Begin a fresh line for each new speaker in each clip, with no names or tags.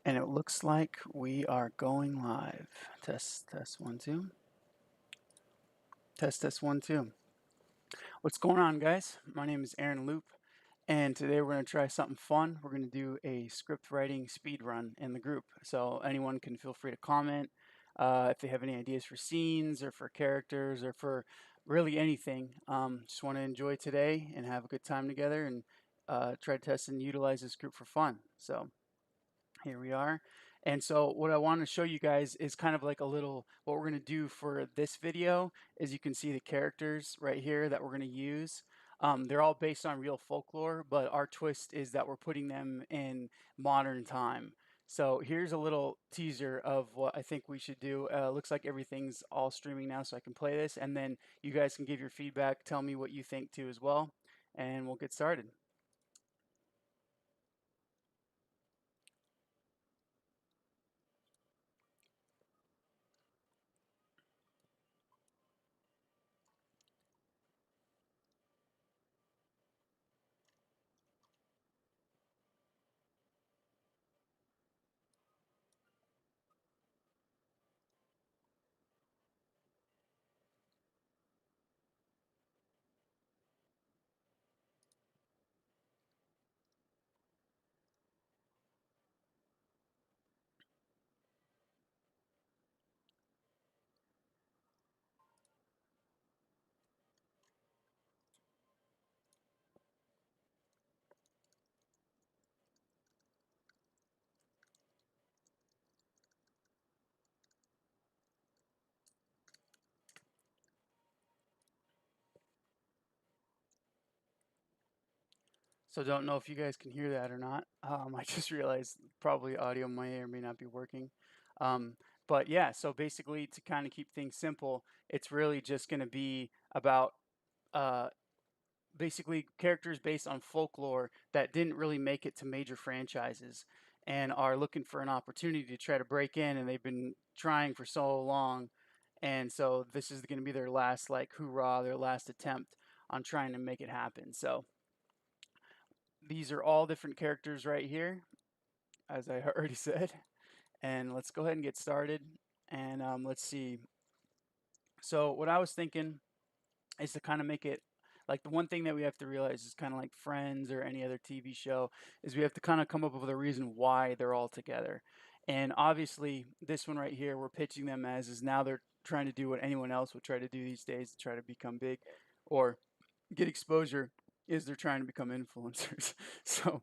And it looks like we are going live. Test, test, 1, 2. Test, test, 1, 2. What's going on, guys? My name is Aaron Loop, and today we're going to try something fun. We're going to do a script writing speed run in the group. So anyone can feel free to comment if they have any ideas for scenes or for characters or for really anything. Just want to enjoy today and have a good time together and try to test and utilize this group for fun. So here we are. And so what I want to show you guys is kind of like a little, what we're going to do for this video is you can see the characters right here that we're going to use. They're all based on real folklore, but our twist is that we're putting them in modern time. So here's a little teaser of what I think we should do. Looks like everything's all streaming now, so I can play this, and then you guys can give your feedback, tell me what you think too as well, and we'll get started. So don't know if you guys can hear that or not. I just realized probably audio may or may not be working. Um, but yeah, so basically to kind of keep things simple, it's really just going to be about uh, basically characters based on folklore that didn't really make it to major franchises and are looking for an opportunity to try to break in, and they've been trying for so long. And so this is going to be their last like hoorah, their last attempt on trying to make it happen. So these are all different characters right here, as I already said. And let's go ahead and get started. And let's see. So what I was thinking is to kind of make it like the one thing that we have to realize is kind of like Friends or any other TV show is we have to kind of come up with a reason why they're all together. And obviously, this one right here, we're pitching them as is now they're trying to do what anyone else would try to do these days to try to become big or get exposure. Is they're trying to become influencers. So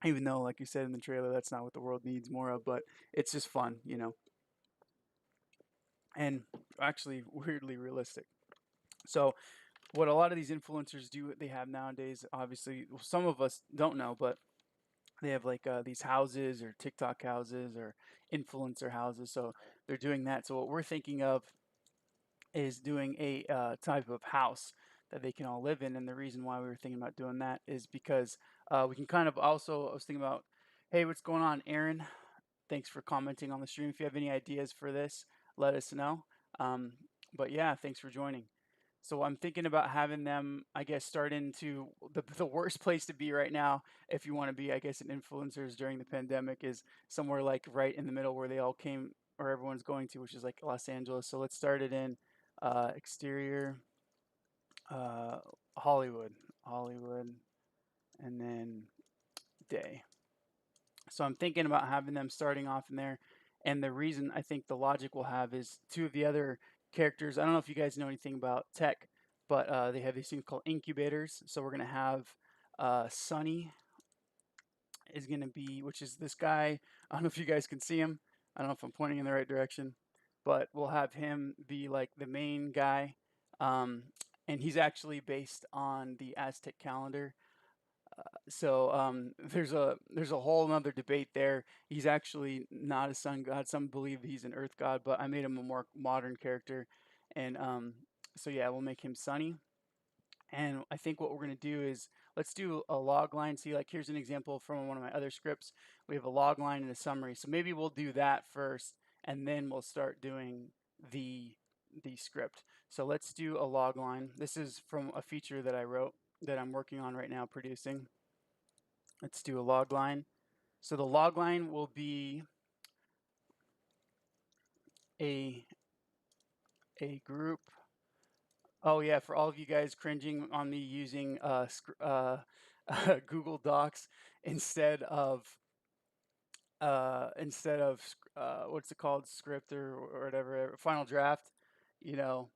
even though, like you said in the trailer, that's not what the world needs more of, but it's just fun, you know, and actually weirdly realistic. So, what a lot of these influencers do, they have nowadays, obviously, some of us don't know, but they have like these houses or TikTok houses or influencer houses. So, they're doing that. So, what we're thinking of is doing a type of house that they can all live in. And the reason why we were thinking about doing that is because we can kind of also, I was thinking about, hey, what's going on, Aaron? Thanks for commenting on the stream. If you have any ideas for this, let us know. But yeah, thanks for joining. So I'm thinking about having them, I guess, start into the worst place to be right now, if you want to be, I guess, an influencers during the pandemic, is somewhere like right in the middle where they all came or everyone's going to, which is like Los Angeles. So let's start it in exterior, uh, Hollywood, and then day. So I'm thinking about having them starting off in there. And the reason I think the logic will have is two of the other characters. I don't know if you guys know anything about tech, but they have these things called incubators. So we're going to have Sunny is going to be, which is this guy. I don't know if you guys can see him. I don't know if I'm pointing in the right direction, but we'll have him be like the main guy. Um, and he's actually based on the Aztec calendar. So there's a whole another debate there. He's actually not a sun god. Some believe he's an earth god, but I made him a more modern character, and so yeah, we'll make him Sunny. And I think what we're gonna do is let's do a log line. See, like here's an example from one of my other scripts. We have a log line and a summary. So maybe we'll do that first, and then we'll start doing the script. So let's do a log line. This is from a feature that I wrote that I'm working on right now producing. Let's do a log line. So the log line will be a group. Oh yeah, for all of you guys cringing on me using Google Docs instead of what's it called, script or whatever, Final Draft, you know,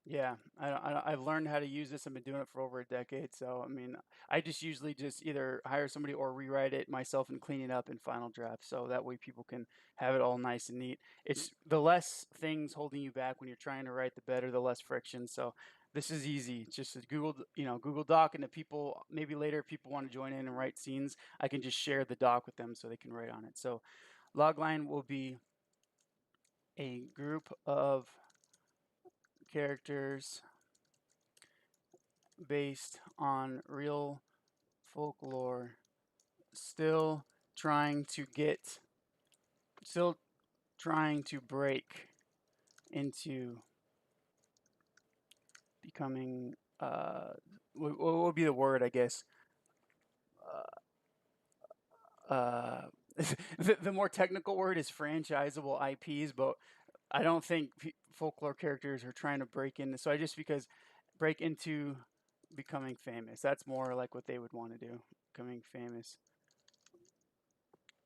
yeah, I've learned how to use this. I've been doing it for over a decade. So I mean, I just usually just either hire somebody or rewrite it myself and clean it up in Final Draft, so that way people can have it all nice and neat. It's the less things holding you back when you're trying to write, the better, the less friction. So this is easy. It's just a Google Doc, and if people maybe later if people want to join in and write scenes, I can just share the doc with them so they can write on it. So logline will be a group of characters based on real folklore, still trying to break into becoming what would be the word, I guess, the more technical word is franchisable IPs, but I don't think folklore characters are trying to break into. So I just because break into becoming famous. That's more like what they would want to do. Becoming famous.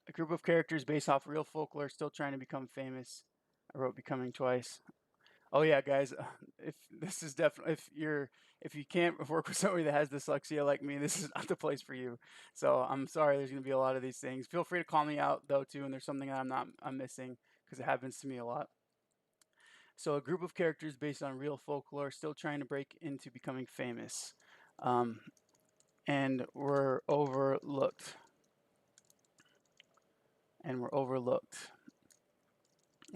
A group of characters based off real folklore, still trying to become famous. I wrote becoming twice. Oh yeah, guys. If this is definitely if you can't work with somebody that has dyslexia like me, this is not the place for you. So I'm sorry. There's going to be a lot of these things. Feel free to call me out though too. And there's something that I'm missing because it happens to me a lot. So a group of characters based on real folklore, still trying to break into becoming famous, and we're overlooked. And we're overlooked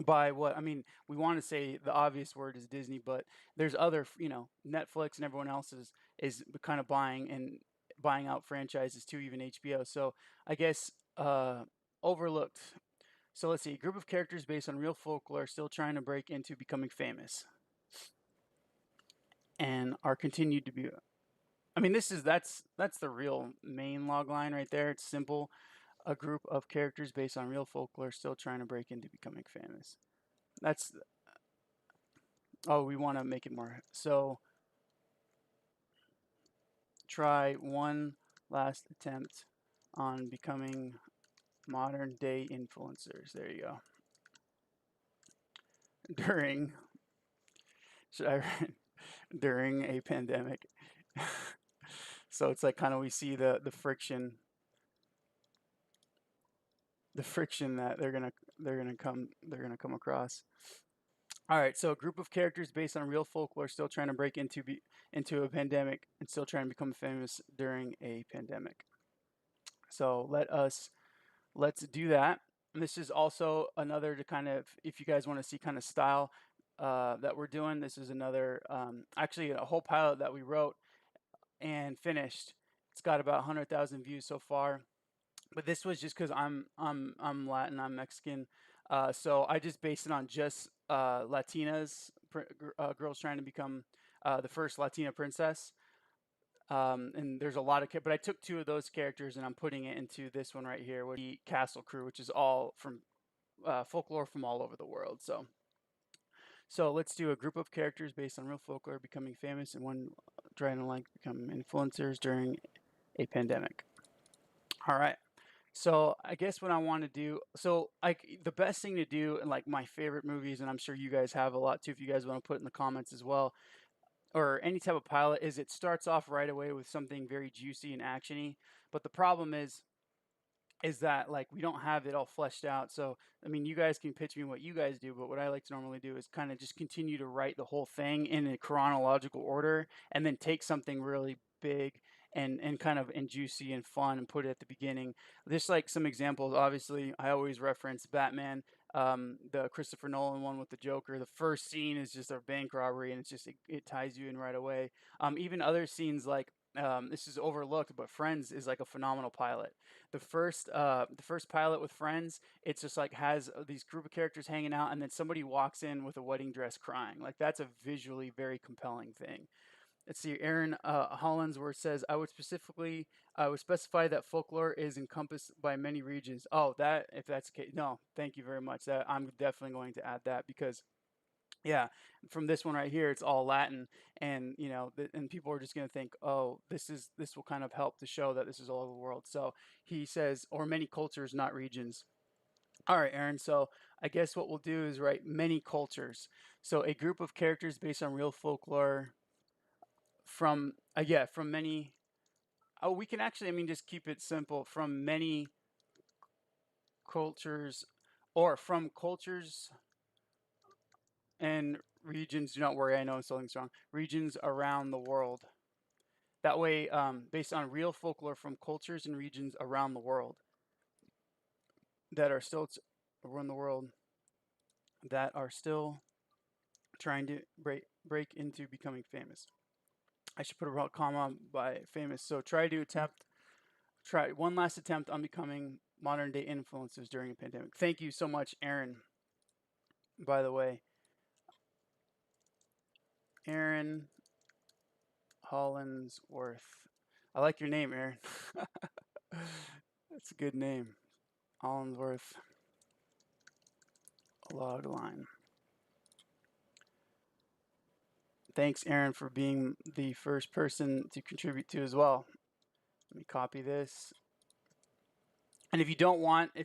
by what? I mean, we want to say the obvious word is Disney, but there's other, Netflix and everyone else is kind of buying out franchises too, even HBO. So I guess overlooked. So let's see, a group of characters based on real folklore still trying to break into becoming famous, and are continued to be. I mean, that's the real main log line right there. It's simple. A group of characters based on real folklore still trying to break into becoming famous. That's we want to make it more. So try one last attempt on becoming modern day influencers. There you go. During should I during a pandemic. So it's like kind of we see the friction that they're gonna come across. All right, so a group of characters based on real folklore still trying to break into a pandemic and still trying to become famous during a pandemic. So let's do that. And this is also another to kind of, if you guys want to see kind of style that we're doing, this is another actually a whole pilot that we wrote and finished. It's got about 100,000 views so far. But this was just because I'm Latin, I'm Mexican, so I just based it on just Latinas, girls trying to become the first Latina princess. And there's a lot of, but I took two of those characters and I'm putting it into this one right here, with the Castle Crew, which is all from folklore from all over the world. So let's do a group of characters based on real folklore becoming famous and one trying to like become influencers during a pandemic. All right. So I guess what I want to do, so like the best thing to do, and like my favorite movies, and I'm sure you guys have a lot too, if you guys want to put in the comments as well, or any type of pilot, is it starts off right away with something very juicy and actiony. But the problem is that like we don't have it all fleshed out. So I mean, you guys can pitch me what you guys do, but what I like to normally do is kind of just continue to write the whole thing in a chronological order, and then take something really big and kind of and juicy and fun and put it at the beginning. Just like some examples, obviously I always reference Batman, the Christopher Nolan one with the Joker. The first scene is just a bank robbery, and it's just it ties you in right away. Even other scenes like this is overlooked, but Friends is like a phenomenal pilot. The first pilot with Friends, it's just like has these group of characters hanging out, and then somebody walks in with a wedding dress crying. Like that's a visually very compelling thing. let's see, Aaron Hollandsworth says, I would specify that folklore is encompassed by many regions. Oh, that, if that's the case, no, thank you very much. That I'm definitely going to add that because yeah, from this one right here, it's all Latin, and and people are just going to think, oh, this will kind of help to show that this is all over the world. So he says, or many cultures, not regions. All right, Aaron. So I guess what we'll do is write many cultures. So a group of characters based on real folklore from yeah, from many. Oh, we can actually, I mean, just keep it simple. From many cultures, or from cultures and regions. Do not worry, I know I'm spelling wrong. Regions around the world. That way, based on real folklore from cultures and regions around the world that are still around the world that are still trying to break into becoming famous. I should put a comma by famous. So try one last attempt on becoming modern day influencers during a pandemic. Thank you so much, Aaron. By the way, Aaron Hollandsworth. I like your name, Aaron. That's a good name. Hollandsworth logline. Thanks, Aaron, for being the first person to contribute to as well. Let me copy this. And if you don't want to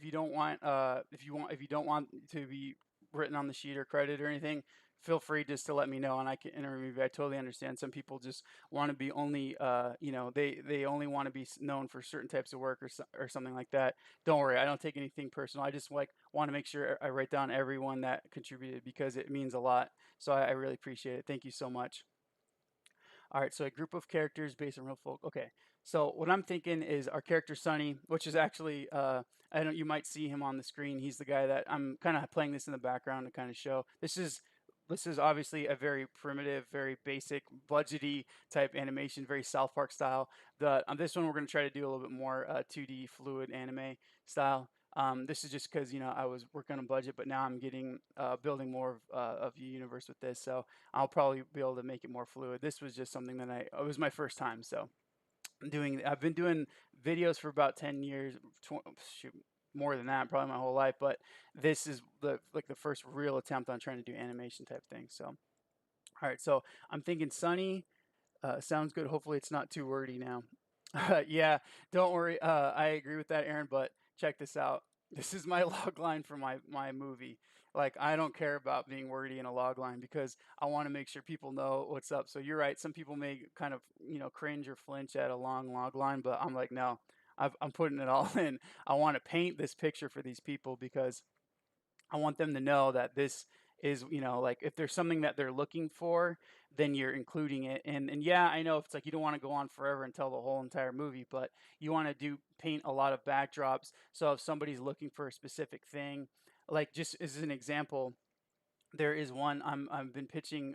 be written on the sheet or credit or anything, feel free just to let me know and I can interview. I totally understand. Some people just want to be only, they only want to be known for certain types of work or something like that. Don't worry, I don't take anything personal. I just want to make sure I write down everyone that contributed because it means a lot. So I really appreciate it. Thank you so much. All right, so a group of characters based on real folk. Okay, so what I'm thinking is our character Sonny, which is actually I don't you might see him on the screen. He's the guy that I'm kind of playing this in the background to kind of show. This is obviously a very primitive, very basic, budgety type animation, very South Park style. The on this one we're going to try to do a little bit more 2D fluid anime style. This is just because I was working on a budget, but now I'm getting building more of the universe with this, so I'll probably be able to make it more fluid. This was just something that it was my first time, so I've been doing videos for about 10 years, shoot, more than that, probably my whole life, but this is the first real attempt on trying to do animation type thing. So, all right, so I'm thinking Sunny sounds good. Hopefully, it's not too wordy now. Yeah, don't worry. I agree with that, Aaron. But check this out. This is my log line for my movie. Like, I don't care about being wordy in a log line because I want to make sure people know what's up. So you're right. Some people may kind of cringe or flinch at a long log line, but I'm like, no, I'm putting it all in. I want to paint this picture for these people because I want them to know that this is, like if there's something that they're looking for, then you're including it. And yeah, I know it's like you don't want to go on forever and tell the whole entire movie, but you want to paint a lot of backdrops. So if somebody's looking for a specific thing, like just as an example, there is one I've been pitching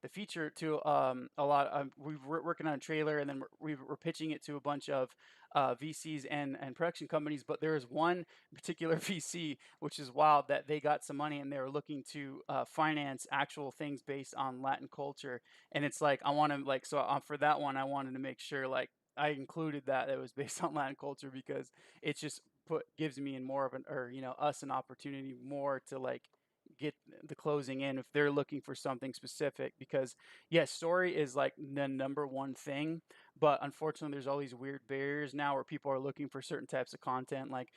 the feature to a lot. We're working on a trailer, and then we're pitching it to a bunch of VCs and production companies. But there is one particular VC which is wild that they got some money and they were looking to finance actual things based on Latin culture. And it's like I want to for that one I wanted to make sure like I included that it was based on Latin culture because it's just gives me and more of an or us an opportunity more to like get the closing in if they're looking for something specific because yes, story is like the number one thing, but unfortunately there's all these weird barriers now where people are looking for certain types of content, like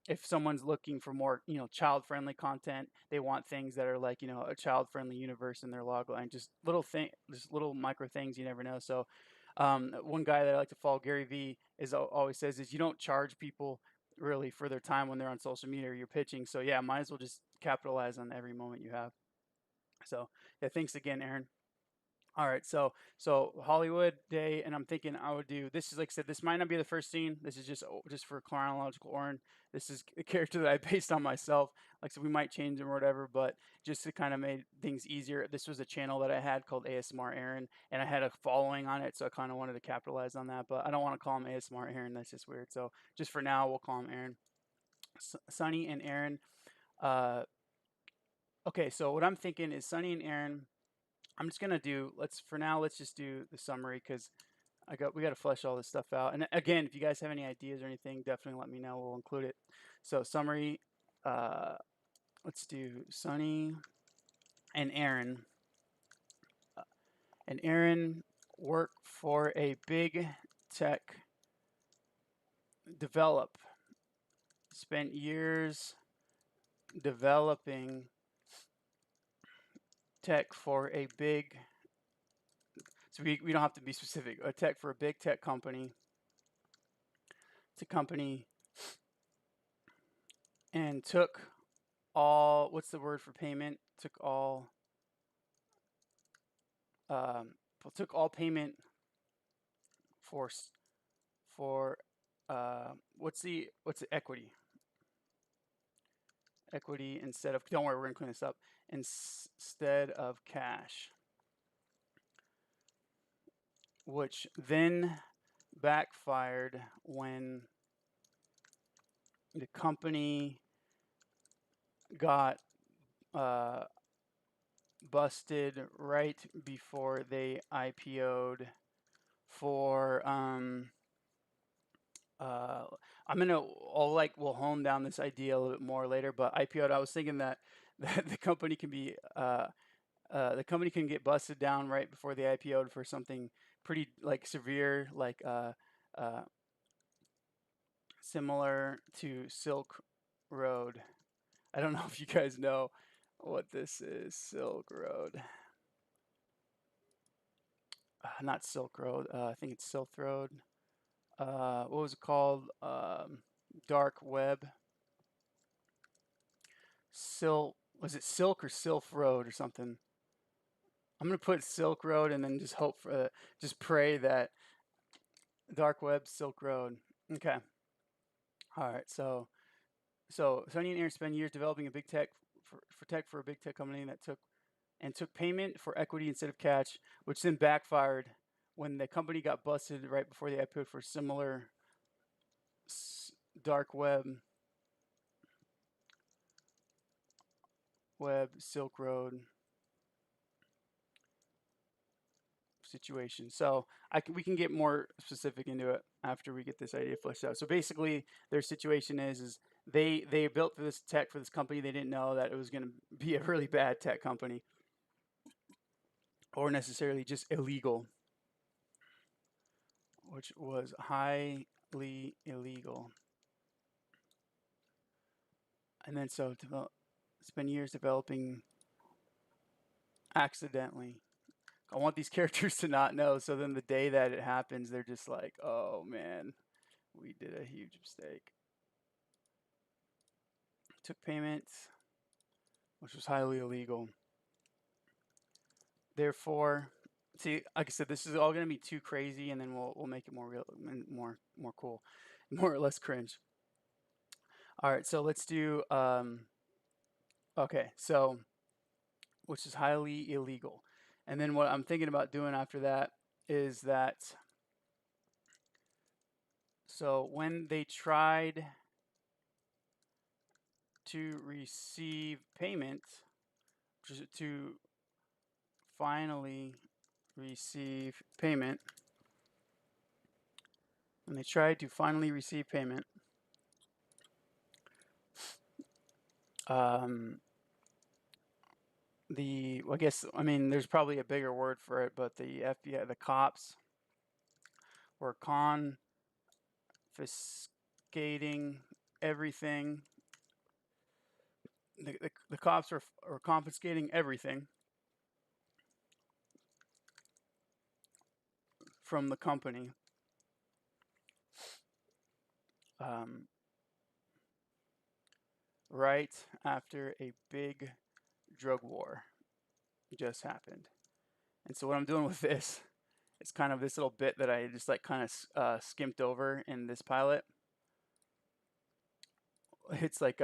if someone's looking for more child friendly content, they want things that are like a child friendly universe in their log line, just little micro things you never know. So one guy that I like to follow, Gary Vee, is always says is you don't charge people really for their time when they're on social media or you're pitching. So yeah, might as well just capitalize on every moment you have. So yeah, thanks again, Aaron. All right, so Hollywood Day, and I'm thinking I would do this is like I said, this might not be the first scene. This is just for chronological order. This is a character that I based on myself. Like I said, we might change him or whatever, but just to kind of make things easier. This was a channel that I had called ASMR Aaron, and I had a following on it, so I kind of wanted to capitalize on that. But I don't want to call him ASMR Aaron. That's just weird. So just for now, we'll call him Aaron. Sunny and Aaron. Uh, okay, so what I'm thinking is Sunny and Aaron I'm just gonna do. For now. Let's just do the summary because we got to flesh all this stuff out. And again, if you guys have any ideas or anything, definitely let me know. We'll include it. So summary. Let's do Sonny and Aaron. And Aaron work for a big tech spent years developing tech for a big, so we don't have to be specific, a tech for a big tech company. It's a company and took all, what's the word for payment? Took all payment for what's the equity? Equity instead of, don't worry, we're gonna clean this up, instead of cash, which then backfired when the company got busted right before they IPO'd for we'll hone down this idea a little bit more later, but IPO'd, I was thinking that the company can be the company can get busted down right before they IPO'd for something pretty like severe, like similar to Silk Road. I don't know if you guys know what this is. Silk Road. Not Silk Road. I think it's Silk Road. What was it called? Dark Web. Was it Silk or Sylph Road or something? I'm gonna put Silk Road and then just hope for, just pray that Dark Web, Silk Road. Okay. All right. So Sonny and Aaron spend years developing a big tech for a big tech company that took payment for equity instead of cash, which then backfired when the company got busted right before they IPO'd for similar dark web Silk Road situation. So we can get more specific into it after we get this idea fleshed out. So basically, their situation is they built this tech for this company. They didn't know that it was going to be a really bad tech company, or necessarily just illegal, which was highly illegal. And then spend years developing accidentally. I want these characters to not know, so then the day that it happens, they're just like, oh man, we did a huge mistake. Took payment, which was highly illegal. Therefore, see, like I said, this is all going to be too crazy, and then we'll make it more real, more cool, more or less cringe. All right, so let's do. Okay, so which is highly illegal, and then what I'm thinking about doing after that is that. So when they tried to receive payment, to finally receive payment, when they tried to finally receive payment, there's probably a bigger word for it, but the FBI, the cops, were confiscating everything. The cops were confiscating everything from the company. Right after a big drug war just happened. And so what I'm doing with this, it's kind of this little bit that I just like kind of skimped over in this pilot. It's like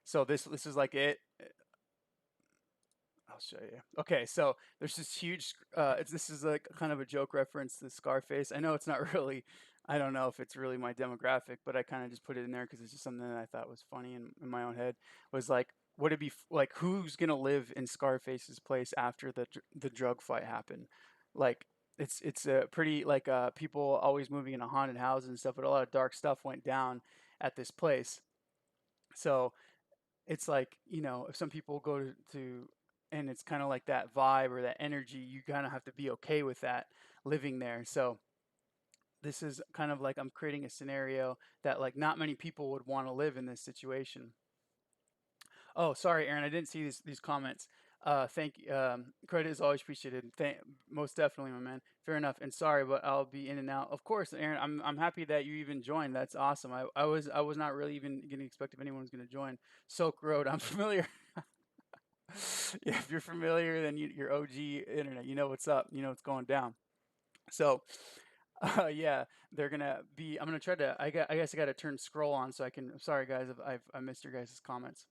so this is like it. I'll show you. Okay, so there's this huge. This is like kind of a joke reference to Scarface. I know it's not really. I don't know if it's really my demographic, but I kind of just put it in there because it's just something that I thought was funny in my own head. Was like would it be like who's gonna live in Scarface's place after the drug fight happened? Like it's a pretty like people always moving into haunted houses and stuff, but a lot of dark stuff went down at this place. So it's like, if some people go to and it's kind of like that vibe or that energy, you kind of have to be okay with that living there. So this is kind of like I'm creating a scenario that like not many people would want to live in this situation. Oh, sorry, Aaron, I didn't see these comments. Thank you. Credit is always appreciated. Most definitely, my man. Fair enough. And sorry, but I'll be in and out. Of course, Aaron. I'm happy that you even joined. That's awesome. I was not really even going to expect if anyone was going to join. Silk Road. I'm familiar. Yeah, if you're familiar, then you're OG internet. You know what's up. You know what's going down. So, yeah, they're gonna be. I'm gonna try to. I guess I got to turn scroll on so I can. I'm sorry, guys. If I missed your guys' comments.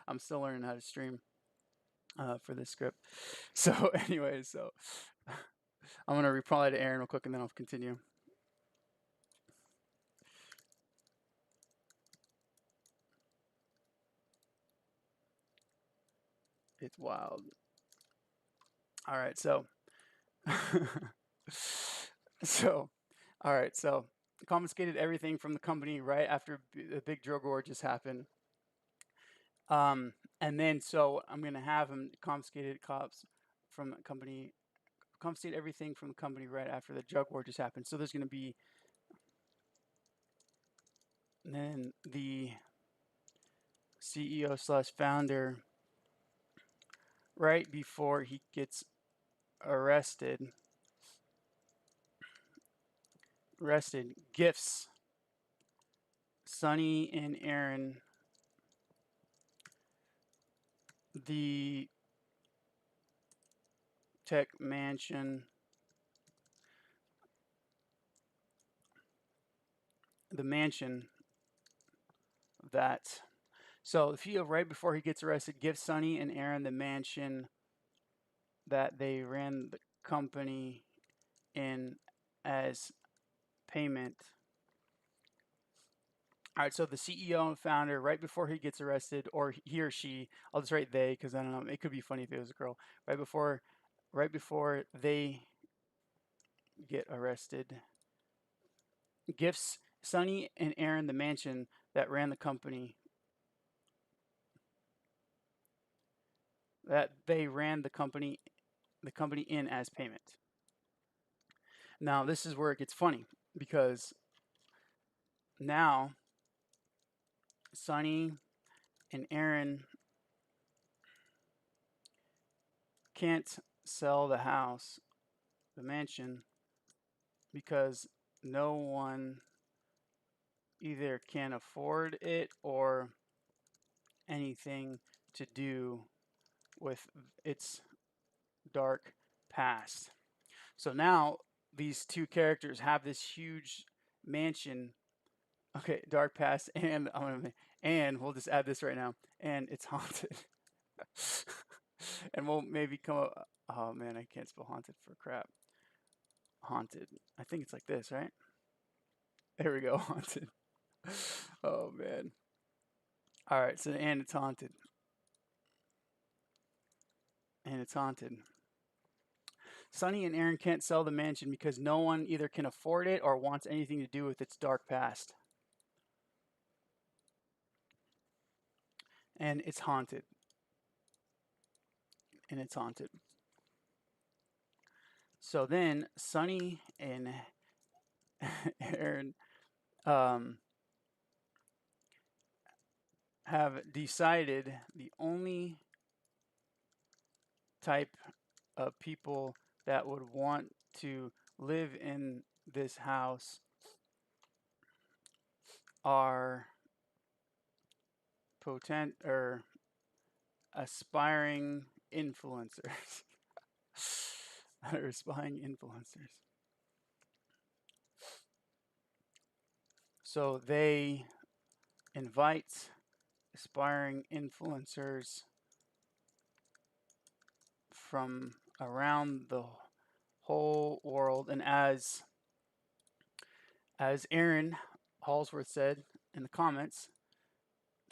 I'm still learning how to stream for this script. So, anyways, I'm gonna reply to Aaron real quick and then I'll continue. It's wild. All right, so so all right, so confiscated everything from the company right after the big drug war just happened. And then so I'm gonna have him confiscated cops from the company, confiscate everything from the company right after the drug war just happened. So there's gonna be then the CEO slash founder right before he gets arrested gifts Sonny and Aaron the tech mansion, the mansion that. So the CEO right before he gets arrested gives Sonny and Aaron the mansion that they ran the company in as payment. All right, so the CEO and founder, right before he gets arrested, or he or she, I'll just write they because I don't know, it could be funny if it was a girl. Right before they get arrested, gifts Sonny and Aaron the mansion that ran the company, that they ran the company in as payment. Now this is where it gets funny because now Sonny and Aaron can't sell the house, the mansion, because no one either can afford it or anything to do with its dark past. So now these two characters have this huge mansion. Okay, dark past, and we'll just add this right now, and it's haunted. And we'll maybe come up. Oh man, I can't spell haunted for crap. Haunted. I think it's like this, right? There we go, haunted. Oh man. All right, so and it's haunted. And it's haunted. Sonny and Aaron can't sell the mansion because no one either can afford it or wants anything to do with its dark past. And it's haunted. And it's haunted. So then Sonny and Aaron have decided the only type of people that would want to live in this house are potent or aspiring influencers. Or aspiring influencers. So they invite aspiring influencers from around the whole world, and as Aaron Hallsworth said in the comments,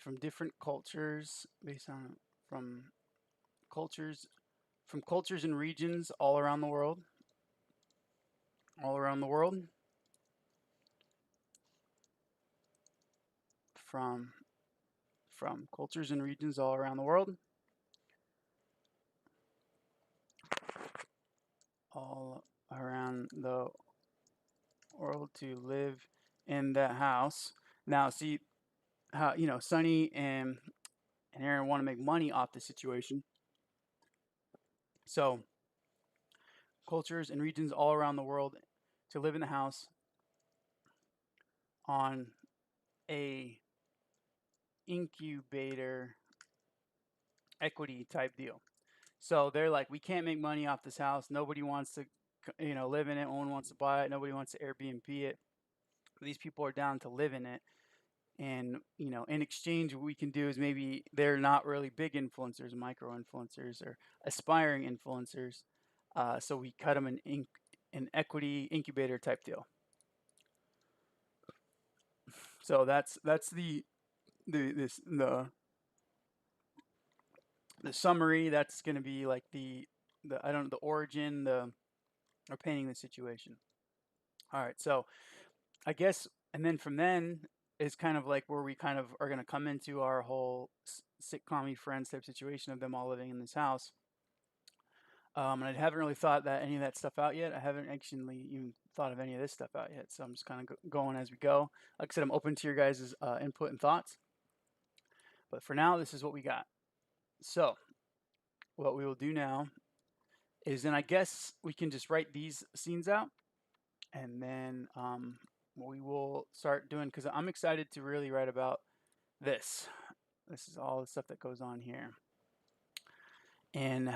from different cultures, based on from cultures from cultures and regions all around the world, from cultures and regions all around the world, all around the world to live in that house. Now, see how Sonny and Aaron want to make money off the situation. So, cultures and regions all around the world to live in the house on a incubator equity type deal. So they're like, we can't make money off this house. Nobody wants to, live in it. No one wants to buy it. Nobody wants to Airbnb it. These people are down to live in it. And, in exchange, what we can do is maybe they're not really big influencers, micro influencers, or aspiring influencers. So we cut them an equity incubator type deal. So that's the summary. That's going to be like the I don't know, the origin, or painting the situation. All right, so I guess, and then from then is kind of like where we kind of are going to come into our whole sitcom friends type situation of them all living in this house. And I haven't really thought that any of that stuff out yet. I haven't actually even thought of any of this stuff out yet. So I'm just kind of going as we go. Like I said, I'm open to your guys' input and thoughts. But for now, this is what we got. So what we will do now is then I guess we can just write these scenes out, and then we will start doing, because I'm excited to really write about this. This is all the stuff that goes on here. And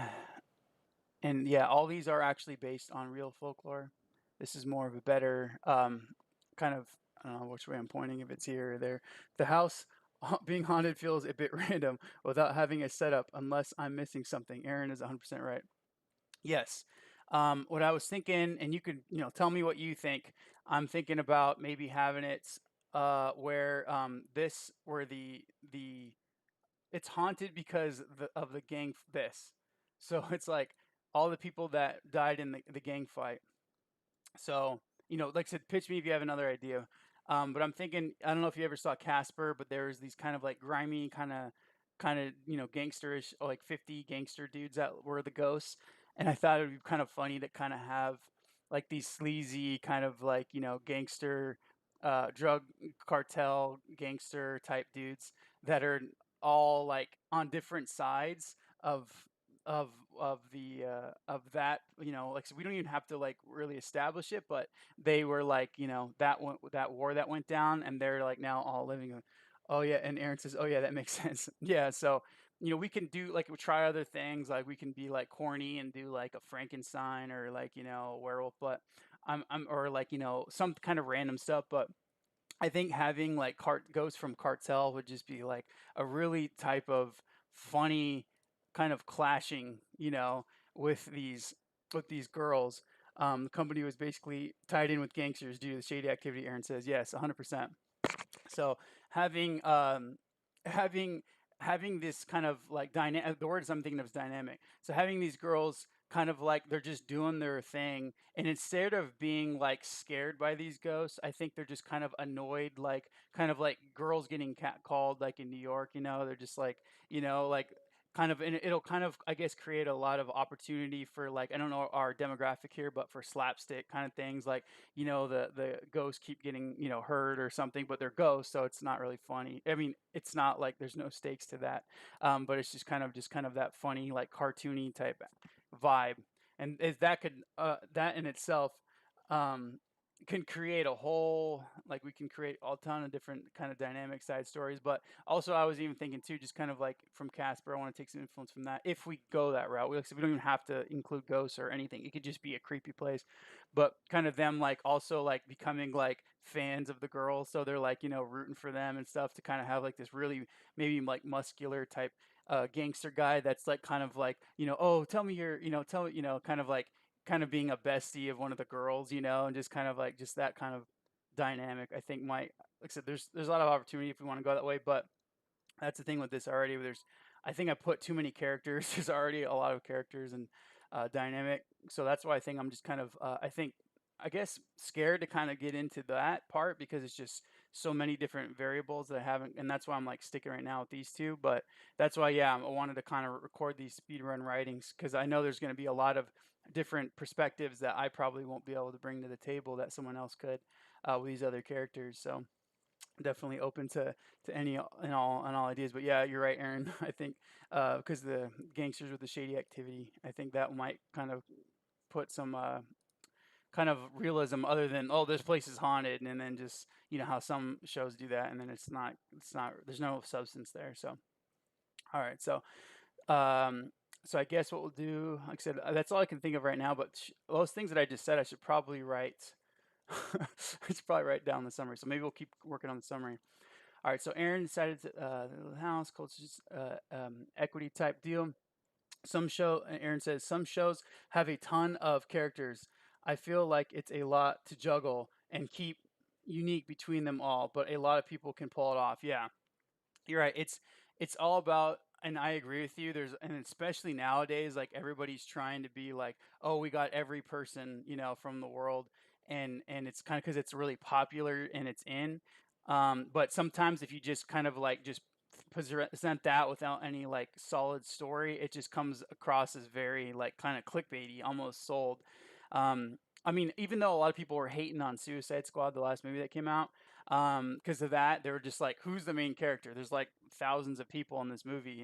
yeah, all these are actually based on real folklore. This is more of a better kind of, I don't know which way I'm pointing, if it's here or there. The house being haunted feels a bit random without having a setup, unless I'm missing something. Aaron is 100% right. Yes. What I was thinking, and you could, tell me what you think. I'm thinking about maybe having it where where the it's haunted because of the gang this. So it's like all the people that died in the gang fight. So, like I said, pitch me if you have another idea. But I'm thinking, I don't know if you ever saw Casper, but there's these kind of like grimy, kind of, gangsterish, like 50 gangster dudes that were the ghosts. And I thought it would be kind of funny to kind of have like these sleazy kind of like, gangster, drug cartel gangster type dudes that are all like on different sides of of of that, like, so we don't even have to like really establish it, but they were like, that war that went down, and they're like now all living oh yeah, and Aaron says, oh yeah, that makes sense. Yeah, so we can do like, we try other things, like we can be like corny and do like a Frankenstein, or like, a werewolf, but I'm or like, some kind of random stuff. But I think having like Ghost from Cartel would just be like a really type of funny kind of clashing, with these girls. The company was basically tied in with gangsters due to the shady activity. Aaron says yes, 100%. So having having having this kind of like dynamic, the words I'm thinking of is dynamic. So having these girls kind of like they're just doing their thing, and instead of being like scared by these ghosts, I think they're just kind of annoyed, like kind of like girls getting catcalled like in New York. They're just like, like kind of, and it'll kind of, I guess, create a lot of opportunity for, like, I don't know our demographic here, but for slapstick kind of things, like, the ghosts keep getting, hurt or something, but they're ghosts, so it's not really funny. I mean, it's not like there's no stakes to that, but it's just kind of that funny, like cartoony type vibe. And if that could that in itself um can create a whole, like, we can create a ton of different kind of dynamic side stories. But also, I was even thinking too, just kind of like from Casper, I want to take some influence from that if we go that route. We don't even have to include ghosts or anything. It could just be a creepy place, but kind of them like also like becoming like fans of the girls, so they're like, rooting for them and stuff, to kind of have like this really maybe like muscular type gangster guy that's like kind of like, oh, tell me your, tell me, kind of being a bestie of one of the girls, and just kind of like just that kind of dynamic. I think might, like I said, there's a lot of opportunity if we want to go that way. But That's the thing with this already. I think I put too many characters. There's already a lot of characters and dynamic, so that's why I think I'm just kind of, I guess, scared to kind of get into that part because it's just so many different variables that I haven't, and that's why I'm like sticking right now with these two. But that's why, yeah, I wanted to kind of record these speedrun writings because I know there's going to be a lot of different perspectives that I probably won't be able to bring to the table that someone else could with these other characters. So definitely open to any and all ideas. But yeah, you're right, Aaron. I think because the gangsters with the shady activity, I think that might kind of put some kind of realism other than, oh, this place is haunted, and then just how some shows do that, and then it's not there's no substance there. So all right, um so I guess what we'll do, like I said, that's all I can think of right now. But those things that I just said, I should probably write. I should probably write down the summary. So maybe we'll keep working on the summary. All right, so Aaron decided to the house culture equity type deal. Aaron says some shows have a ton of characters. I feel like it's a lot to juggle and keep unique between them all, but a lot of people can pull it off. Yeah, you're right. It's all about, and I agree with you. And especially nowadays, like everybody's trying to be like, oh, we got every person, from the world, and it's kind of because it's really popular and it's in. But sometimes if you just kind of like just present that without any like solid story, it just comes across as very like kind of clickbaity, almost sold. I mean, even though a lot of people were hating on Suicide Squad, the last movie that came out, because of that, they were just like, "Who's the main character?" There's like thousands of people in this movie,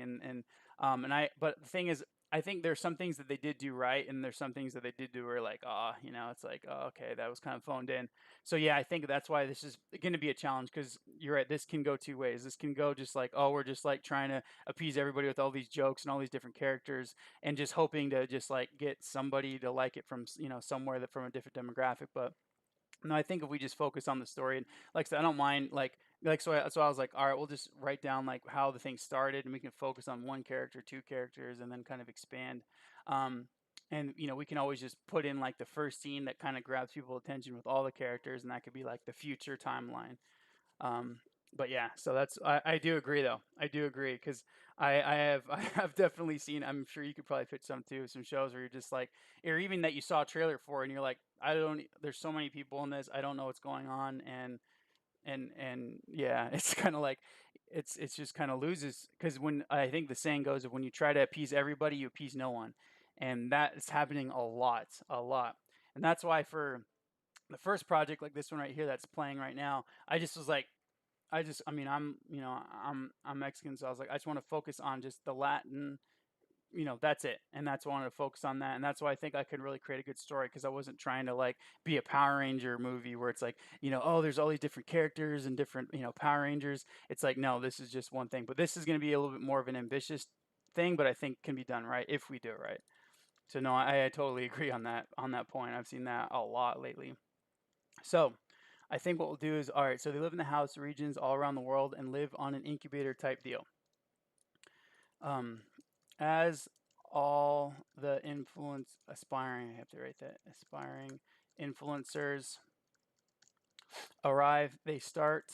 but the thing is, I think there's some things that they did do right, and there's some things that they did do where like, it's like, oh, okay, that was kind of phoned in. So yeah, I think that's why this is going to be a challenge because you're right. This can go two ways. This can go just like, oh, we're just like trying to appease everybody with all these jokes and all these different characters, and just hoping to just like get somebody to like it from somewhere that from a different demographic. But no, I think if we just focus on the story, and like I said, I don't mind so I was like, all right, we'll just write down like how the thing started, and we can focus on one character, two characters, and then kind of expand. Um, and we can always just put in like the first scene that kind of grabs people's attention with all the characters, and that could be like the future timeline. Um, but yeah, so I do agree though. I do agree because I have I have definitely seen. I'm sure you could probably pitch some too. Some shows where you're just like, or even that you saw a trailer for, and you're like, I don't. There's so many people in this. I don't know what's going on, and yeah, it's kind of like it's just kind of loses because when I think the saying goes, when you try to appease everybody, you appease no one, and that is happening a lot, and that's why for the first project like this one right here that's playing right now, I just was like, I mean, I'm Mexican, so I was like, I just want to focus on just the Latin, that's it, and that's why I wanted to focus on that, and that's why I think I could really create a good story because I wasn't trying to like be a Power Ranger movie where it's like, oh, there's all these different characters and different, Power Rangers. It's like, no, this is just one thing, but this is going to be a little bit more of an ambitious thing, but I think can be done right if we do it right. So no, I totally agree on that point. I've seen that a lot lately. So I think what we'll do is, all right, so they live in the house regions all around the world and live on an incubator type deal. Um, as all the I have to write that, aspiring influencers arrive, they start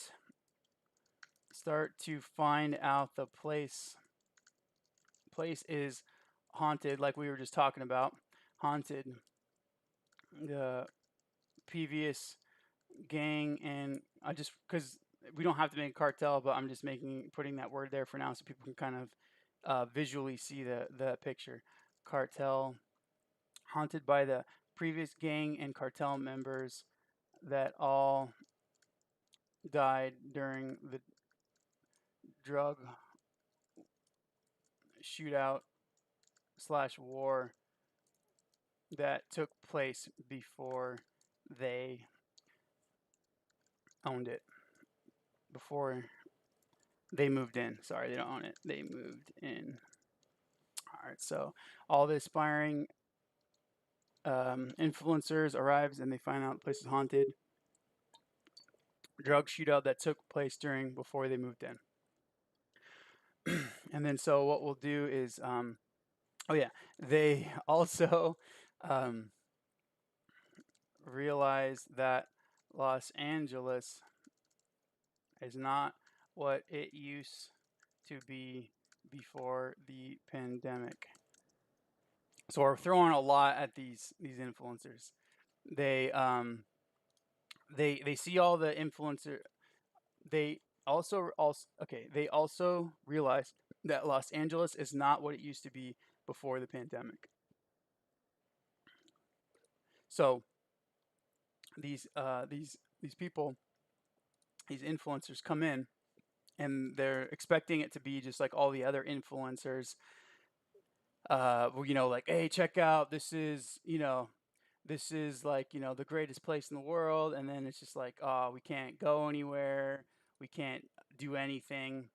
to find out the place is haunted, like we were just talking about, haunted. The previous gang, and I just because we don't have to make a cartel, but I'm just putting that word there for now so people can kind of visually see the picture. Cartel, haunted by the previous gang and cartel members that all died during the drug shootout slash war that took place before they owned it, before they moved in. Sorry, they don't own it. They moved in. All right, so all the aspiring influencers arrives and they find out the place is haunted. Drug shootout that took place before they moved in. And then so what we'll do is, oh yeah, they also realize that Los Angeles is not what it used to be before the pandemic. So we're throwing a lot at these influencers. They they see all the influencer. They also okay. They also realize that Los Angeles is not what it used to be before the pandemic. So these people, these influencers come in and they're expecting it to be just like all the other influencers. Like, hey, check out, this is, this is like, the greatest place in the world. And then it's just like, oh, we can't go anywhere. We can't do anything.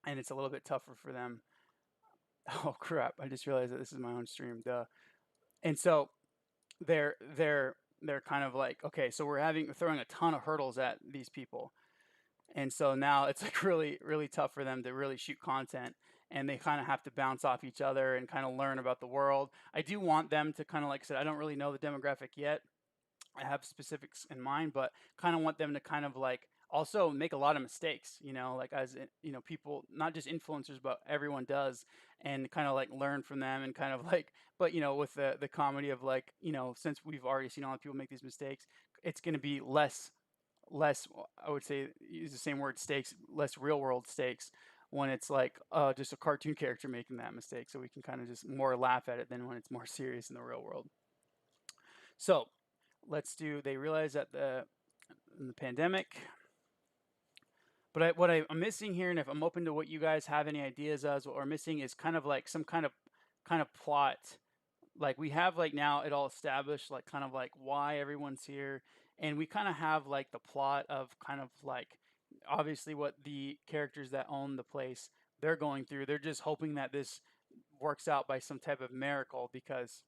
And it's a little bit tougher for them. Oh crap! I just realized that this is my own stream. Duh. And so they're kind of like, okay, so we're throwing a ton of hurdles at these people, and so now it's like really tough for them to really shoot content, and they kind of have to bounce off each other and kind of learn about the world. I do want them to kind of, like I said, I don't really know the demographic yet. I have specifics in mind, but kind of want them to kind of like also make a lot of mistakes, like people, not just influencers, but everyone does, and kind of like learn from them and kind of like, but with the comedy of like, since we've already seen a lot of people make these mistakes, it's going to be less, I would say, use the same word, stakes, less real world stakes when it's like just a cartoon character making that mistake. So we can kind of just more laugh at it than when it's more serious in the real world. So they realize that in the pandemic, but what I'm missing here, and if I'm open to what you guys have any ideas as what we're missing, is kind of like some kind of plot. Like we have like now it all established, like kind of like why everyone's here, and we kind of have like the plot of kind of like obviously what the characters that own the place they're going through. They're just hoping that this works out by some type of miracle because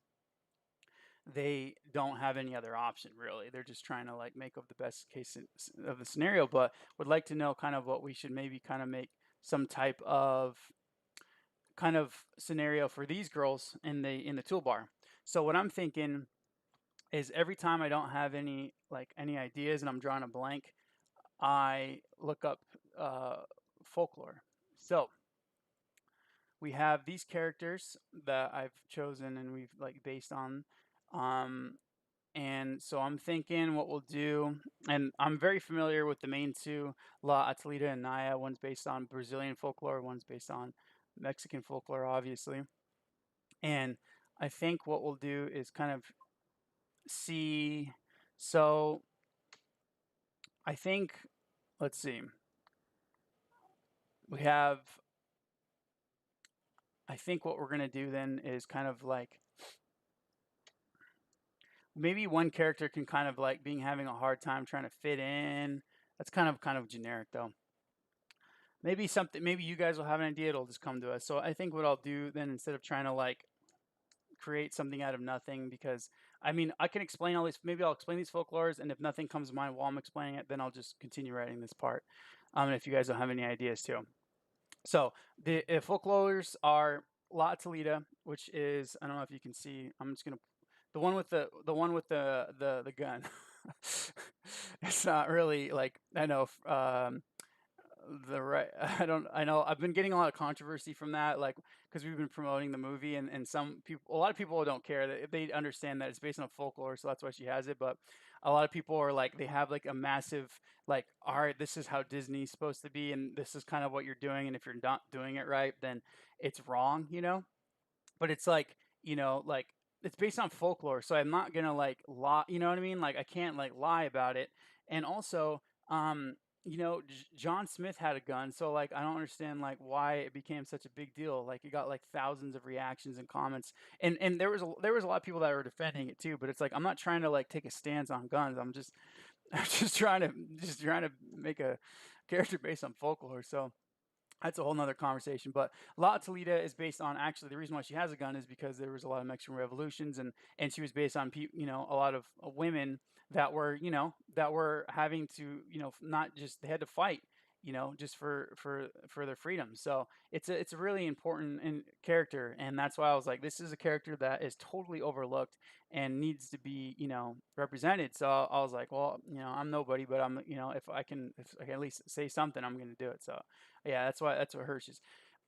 they don't have any other option really. They're just trying to like make of the best case of the scenario, but would like to know kind of what we should maybe kind of make some type of kind of scenario for these girls in the toolbar. So what I'm thinking is every time I don't have any ideas and I'm drawing a blank, I look up folklore. So we have these characters that I've chosen and we've like based on. And so I'm thinking what we'll do, and I'm very familiar with the main two, La Atalida and Naya. One's based on Brazilian folklore, one's based on Mexican folklore, obviously. And I think what we'll do is kind of see. So I think, let's see, we have, I think what we're going to do then is kind of like, maybe one character can kind of like having a hard time trying to fit in. That's kind of generic though. Maybe you guys will have an idea, it'll just come to us. So I think what I'll do then, instead of trying to like create something out of nothing, because I mean I can explain all these, maybe I'll explain these folklores, and if nothing comes to mind while I'm explaining it, then I'll just continue writing this part. And if you guys don't have any ideas too. So the folklores are La Talita, which is, I don't know if you can see, I'm just gonna, the one with the gun. It's not really like, I know the right I know I've been getting a lot of controversy from that, like because we've been promoting the movie, and some people, a lot of people don't care, that they understand that it's based on folklore, so that's why she has it. But a lot of people are like, they have like a massive like, all right, this is how Disney's supposed to be, and this is kind of what you're doing, and if you're not doing it right, then it's wrong, but it's like, like it's based on folklore, so I'm not gonna like lie, you know what I mean? Like I can't like lie about it. And also, John Smith had a gun, so like I don't understand like why it became such a big deal. Like it got like thousands of reactions and comments, and there was a lot of people that were defending it too. But it's like, I'm not trying to like take a stance on guns. I'm just trying to make a character based on folklore. So that's a whole nother conversation. But La Talita is based on, actually, the reason why she has a gun is because there was a lot of Mexican revolutions, and she was based on a lot of women that were having to, not just, they had to fight, just for their freedom. So it's a really important character, and that's why I was like, this is a character that is totally overlooked and needs to be represented. So I was like, well, I'm nobody, but I'm if I can at least say something, I'm gonna do it. So yeah, that's what hers is.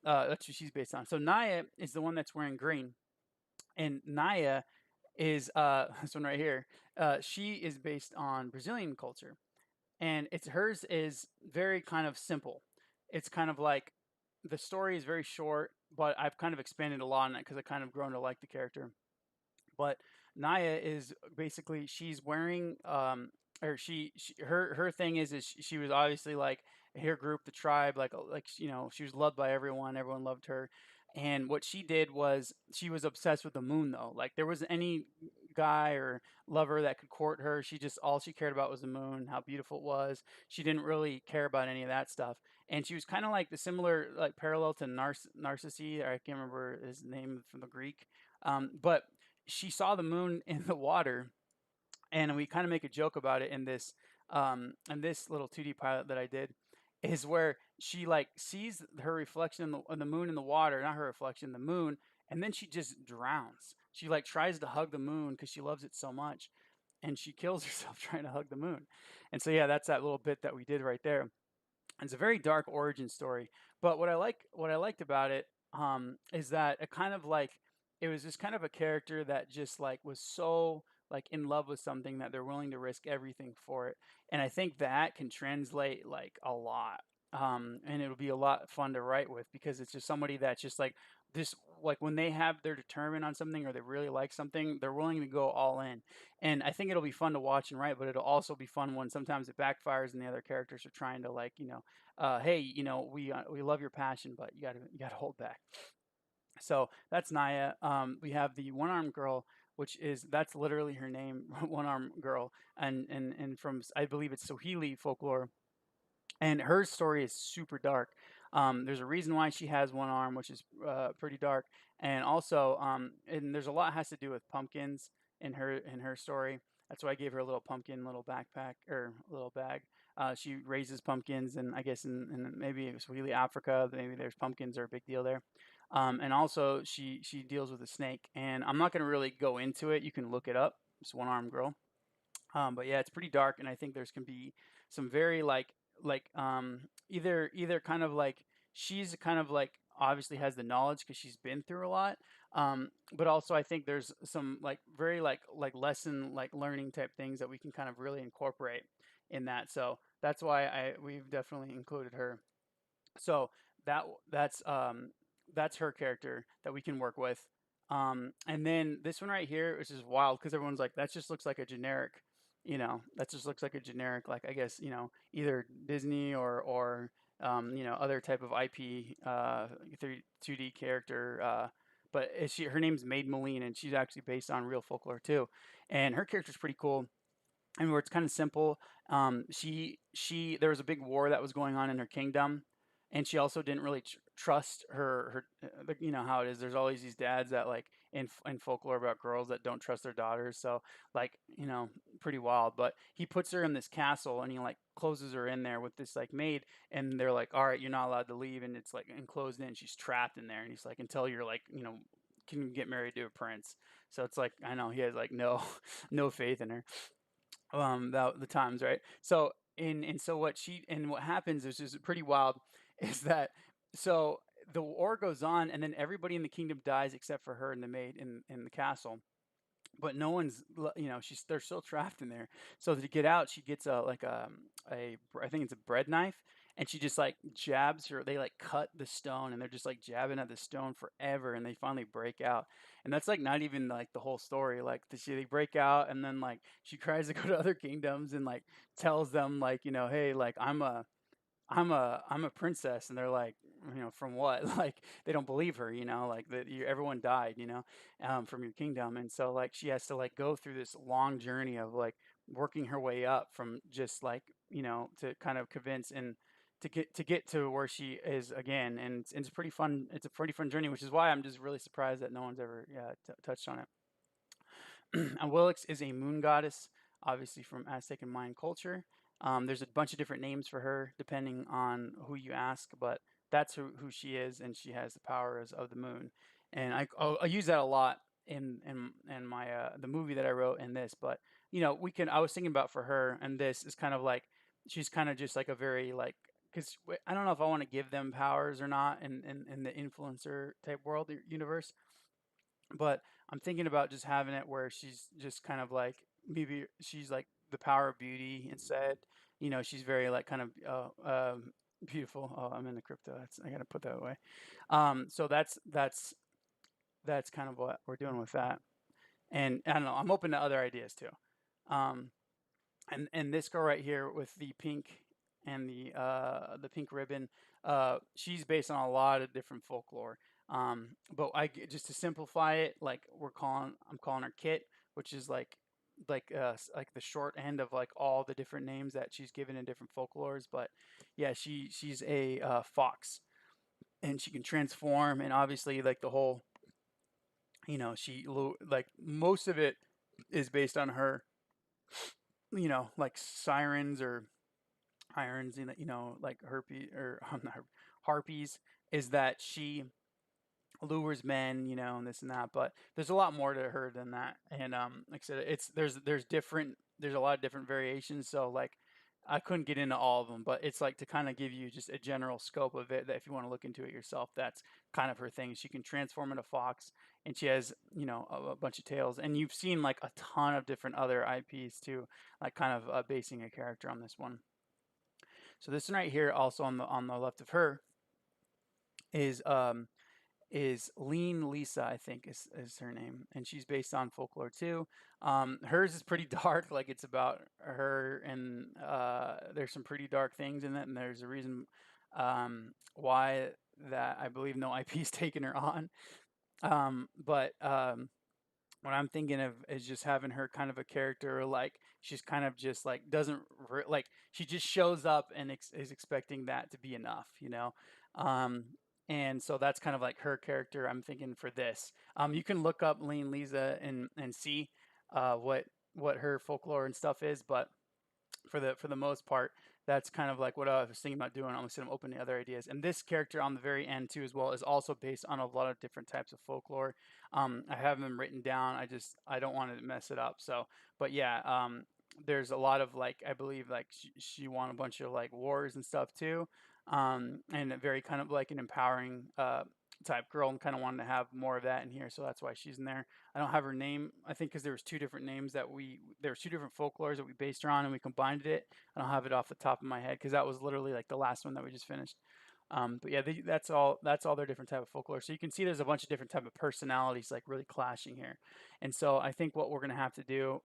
That's what she's based on. So Naya is the one that's wearing green, and Naya is this one right here. She is based on Brazilian culture, and it's hers is very kind of simple. It's kind of like the story is very short, but I've kind of expanded a lot on it because I kind of grown to like the character. But Naya is basically she's wearing or she her thing is she was obviously like her group, the tribe, like she was loved by everyone. Everyone loved her. And what she did was she was obsessed with the moon though. Like there was any guy or lover that could court her. She just all she cared about was the moon, how beautiful it was. She didn't really care about any of that stuff. And she was kind of like the similar like parallel to Narcissus. I can't remember his name from the Greek. But she saw the moon in the water, and we kind of make a joke about it in this little 2D pilot that I did, is where she like sees her reflection in the moon in the water, not her reflection, the moon, and then she just drowns. She like tries to hug the moon because she loves it so much, and she kills herself trying to hug the moon. And so yeah, that's that little bit that we did right there. It's a very dark origin story, but what I liked about it is that it kind of like it was just kind of a character that just like was so like in love with something that they're willing to risk everything for it, and I think that can translate like a lot. And it'll be a lot fun to write with because it's just somebody that's just like this like when they're determined on something or they really like something, they're willing to go all in. And I think it'll be fun to watch and write, but it'll also be fun when sometimes it backfires and the other characters are trying to like hey, we love your passion, but you gotta hold back. So that's Naya. We have the one armed girl, which is that's literally her name, one armed girl, and from I believe it's Swahili folklore, and her story is super dark. There's a reason why she has one arm, which is pretty dark, and also and there's a lot has to do with pumpkins in her story. That's why I gave her a little pumpkin, little backpack or little bag. She raises pumpkins, and I guess in maybe it was really Africa, maybe there's pumpkins are a big deal there. And also she deals with a snake, and I'm not going to really go into it. You can look it up. It's one armed girl. But yeah, it's pretty dark, and I think there's can be some very either kind of like she's kind of like obviously has the knowledge because she's been through a lot. But also I think there's some like very like lesson like learning type things that we can kind of really incorporate in that. So that's why we've definitely included her. So that that's her character that we can work with. And then this one right here, which is wild because everyone's like, that just looks like a generic, that just looks like a generic, like I guess, either Disney or other type of IP 2D character. But her name's Maid Maline, and she's actually based on real folklore too. And her character's pretty cool. I mean, where it's kind of simple. She there was a big war that was going on in her kingdom, and she also didn't really trust you know how it is. There's always these dads that like in folklore about girls that don't trust their daughters. So like pretty wild. But he puts her in this castle and he like closes her in there with this like maid, and they're like, all right, you're not allowed to leave, and it's like enclosed in. She's trapped in there, and he's like, until you're like can get married to a prince. So it's like I know he has like no no faith in her the times, right? So what happens is just pretty wild is that so the war goes on and then everybody in the kingdom dies except for her and the maid in the castle, but no one's she's they're still trapped in there. So to get out, she gets a I think it's a bread knife, and she just like jabs her. They like cut the stone, and they're just like jabbing at the stone forever, and they finally break out. And that's like not even like the whole story. Like they break out, and then like she tries to go to other kingdoms and like tells them like hey, like I'm a princess, and they're like, from what? Like they don't believe her, like that everyone died, from your kingdom, and so like she has to like go through this long journey of like working her way up from just like to kind of convince and to get to where she is again, and it's pretty fun. It's a pretty fun journey, which is why I'm just really surprised that no one's ever touched on it. And Willix is a moon goddess, obviously from Aztec and Mayan culture. There's a bunch of different names for her depending on who you ask, but that's who she is, and she has the powers of the moon. And I'll use that a lot in my the movie that I wrote in this. But I was thinking about for her, and this is kind of like she's kind of just like a very like because I don't know if I want to give them powers or not in the influencer type world universe, but I'm thinking about just having it where she's just kind of like maybe she's like the power of beauty instead. She's very like kind of beautiful. Oh, I'm in the crypto. I gotta put that away. So that's kind of what we're doing with that. And I don't know. I'm open to other ideas too. Um, and this girl right here with the pink and the pink ribbon, she's based on a lot of different folklore. But just to simplify it, like I'm calling her Kit, which is like the short end of like all the different names that she's given in different folklores. But yeah, she's a fox, and she can transform, and obviously like the whole, like most of it is based on her, like sirens or irons, like herpes or not harpies, is that she lures men, and this and that. But there's a lot more to her than that. And like I said, there's a lot of different variations. So like I couldn't get into all of them, but it's like to kind of give you just a general scope of it that if you want to look into it yourself, that's kind of her thing. She can transform into fox, and she has, a bunch of tails. And you've seen like a ton of different other IPs too, like kind of basing a character on this one. So this one right here, also on the left of her, is Lean Lisa, I think is her name, and she's based on folklore too. Hers is pretty dark, like it's about her, and there's some pretty dark things in it, and there's a reason why that I believe no IP's taken her on. But what I'm thinking of is just having her kind of a character like she's kind of just like doesn't like she just shows up and is expecting that to be enough. Um, and so that's kind of like her character I'm thinking for this. You can look up Lean Lisa and see what her folklore and stuff is, but for the most part, that's kind of like what I was thinking about doing. I'm open to other ideas. And this character on the very end too, as well, is also based on a lot of different types of folklore. I have them written down. I don't want to mess it up. So, but yeah, there's a lot of like I believe like she won a bunch of like wars and stuff too, and very kind of like an empowering type girl, and kind of wanted to have more of that in here. So that's why she's in there. I don't have her name. I think because there was two different names there was two different folklores that we based her on, and we combined it. I don't have it off the top of my head because that was literally like the last one that we just finished. But yeah, that's all. That's all their different type of folklore. So you can see there's a bunch of different type of personalities like really clashing here. And so I think what we're gonna have to do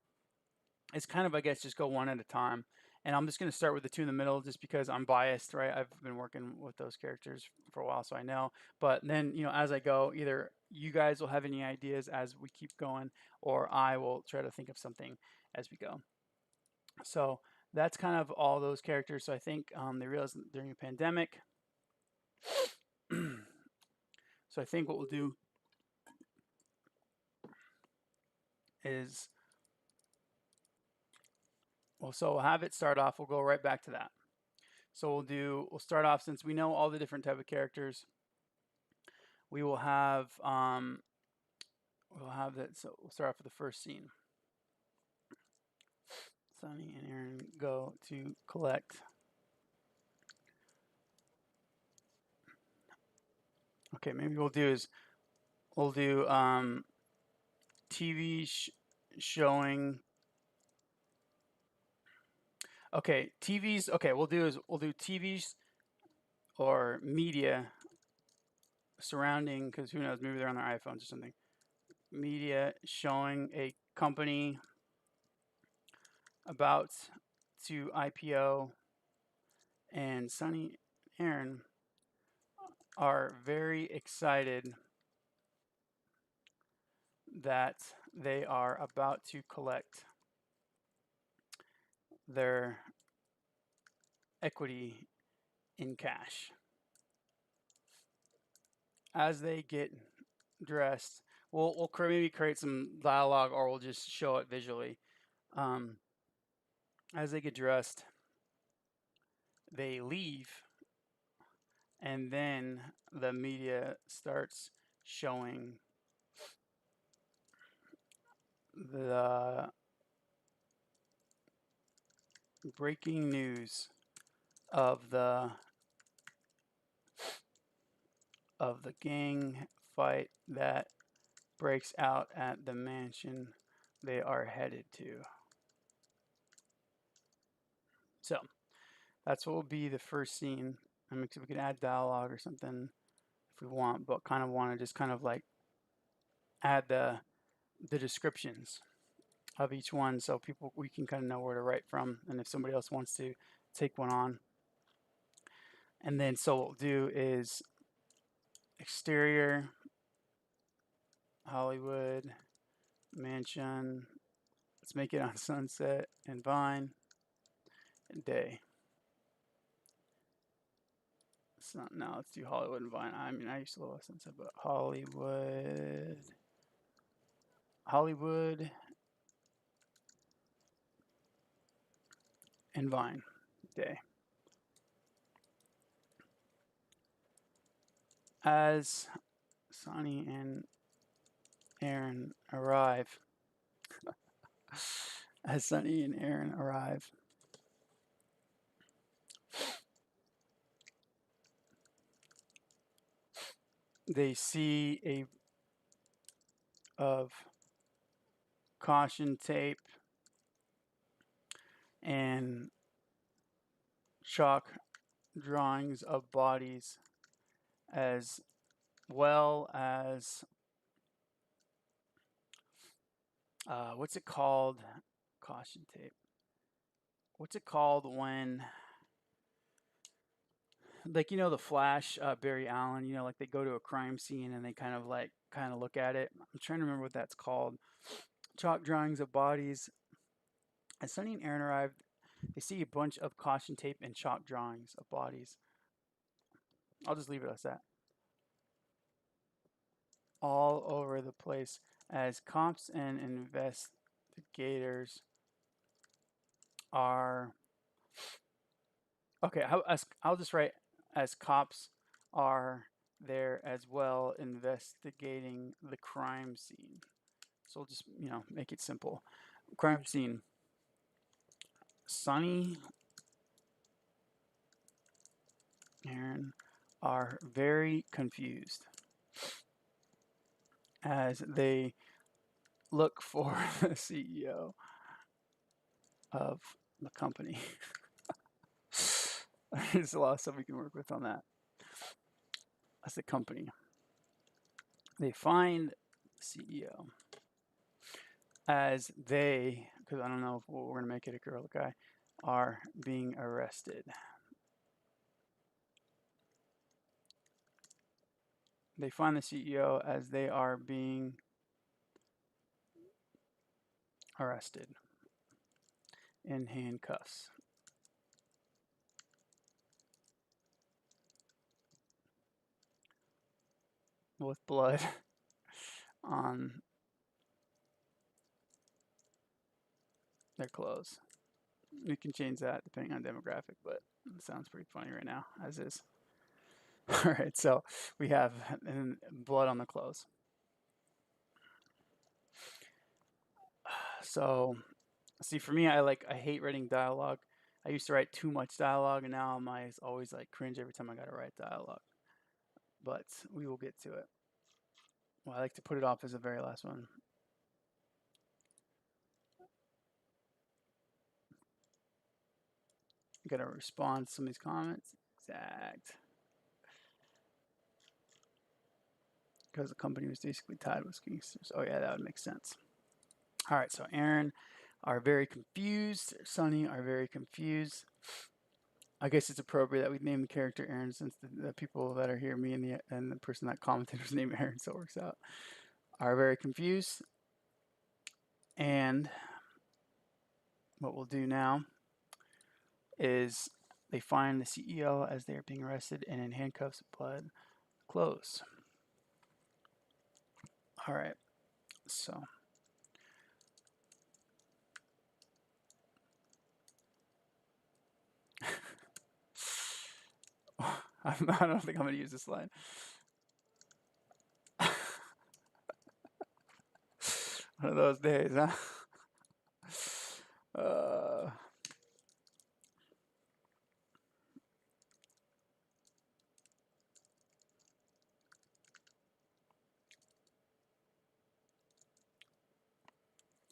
is kind of, I guess, just go one at a time. And I'm just going to start with the two in the middle just because I'm biased, right? I've been working with those characters for a while, so I know. But then, as I go, either you guys will have any ideas as we keep going, or I will try to think of something as we go. So that's kind of all those characters. So I think they realized during the pandemic. So I think what we'll do is, well, so we'll have it start off. We'll go right back to that. So we'll start off, since we know all the different type of characters. We will have that. So we'll start off with the first scene. Sunny and Aaron go to collect. Okay, maybe we'll do TV showing. Okay, TVs. Okay, we'll do TVs or media surrounding, because who knows, maybe they're on their iPhones or something. Media showing a company about to IPO, and Sunny and Aaron are very excited that they are about to collect their equity in cash. As they get dressed, we'll maybe create some dialogue, or we'll just show it visually. As they get dressed, They leave, and then the media starts showing the breaking news of the gang fight that breaks out at the mansion they are headed to. So that's what will be the first scene. I mean, we could add dialogue or something if we want, but kind of want to just kind of like add the descriptions of each one so we can kind of know where to write from, and if somebody else wants to take one on. And then so what we'll do is exterior, Hollywood, mansion. Let's make it on Sunset and Vine and day. Now let's do Hollywood and Vine. I mean, I used to love Sunset, but Hollywood and Vine day. As Sonny and Aaron arrive, they see of caution tape and chalk drawings of bodies, as well as what's it called? Caution tape. What's it called when, like, the Flash, Barry Allen, like they go to a crime scene and they kind of look at it. I'm trying to remember what that's called. Chalk drawings of bodies. As Sonny and Aaron arrive, they see a bunch of caution tape and chalk drawings of bodies. I'll just leave it as that. All over the place, as cops and investigators are. Okay, I'll just write as cops are there as well investigating the crime scene. So we'll just, make it simple. Crime scene. Sonny, Aaron are very confused as they look for the CEO of the company. There's a lot of stuff we can work with on that. That's the company. They find the CEO as they, because I don't know if we're going to make it a girl or guy, are being arrested. They find the CEO as they are being arrested in handcuffs. With blood on their clothes. We can change that depending on demographic, but it sounds pretty funny right now, as is. All right, so we have blood on the clothes. So, see, for me, I hate writing dialogue. I used to write too much dialogue, and now I always cringe every time I got to write dialogue. But we will get to it. Well, I like to put it off as the very last one. I'm gonna respond to some of these comments. Exact. Because the company was basically tied with gangsters. Oh yeah, that would make sense. All right, so Aaron are very confused. Sonny are very confused. I guess it's appropriate that we name the character Aaron, since the people that are here, me and the person that commented was named Aaron, so it works out. Are very confused. And what we'll do now is they find the CEO as they are being arrested and in handcuffs, blood, clothes. All right, so I don't think I'm gonna use this line. One of those days, huh? Uh,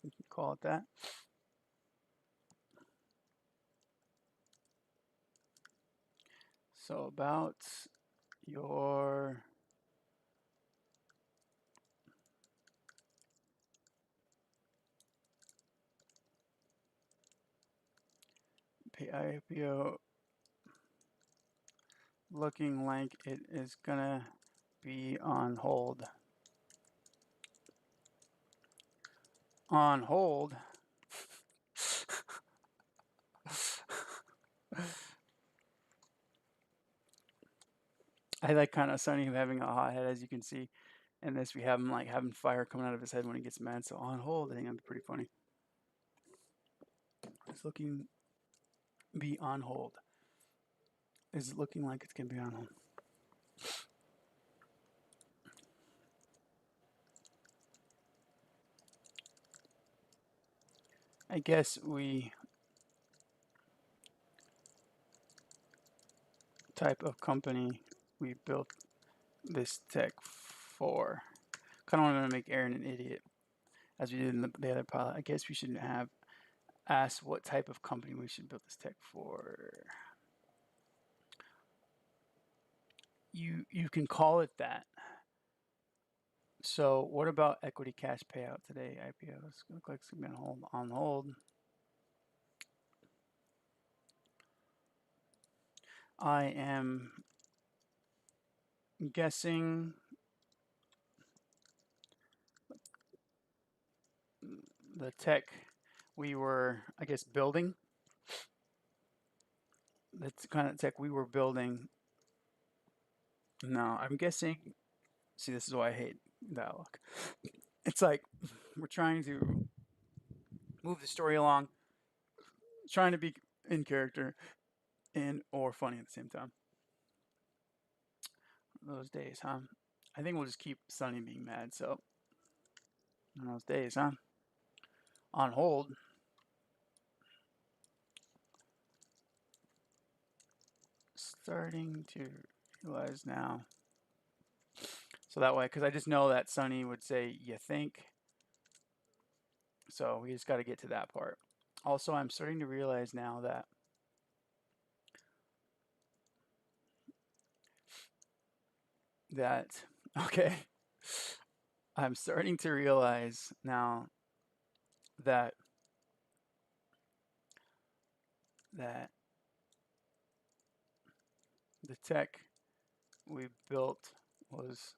you can call it that. So about your IPO looking like it is gonna be on hold. On hold. I like kind of Sonny having a hot head, as you can see. In this, we have him like having fire coming out of his head when he gets mad. So on hold, I think that'd be pretty funny. It's looking be on hold. Is it looking like it's gonna be on hold? I guess we type of company we built this tech for. Kind of want to make Aaron an idiot, as we did in the other pilot. I guess we should have asked what type of company we should build this tech for. You can call it that. So what about equity cash payout today? IPOs look like it's gonna be on hold. I am guessing the tech we were, I guess, building. The kind of tech we were building. No, I'm guessing. See, this is why I hate dialogue. It's like we're trying to move the story along, trying to be in character and or funny at the same time. Those days, huh? I think we'll just keep Sonny being mad. So, in those days, huh? On hold. Starting to realize now. So that way, because I just know that Sonny would say, "You think?" So we just got to get to that part. Also, I'm starting to realize now that okay, I'm starting to realize now that the tech we built was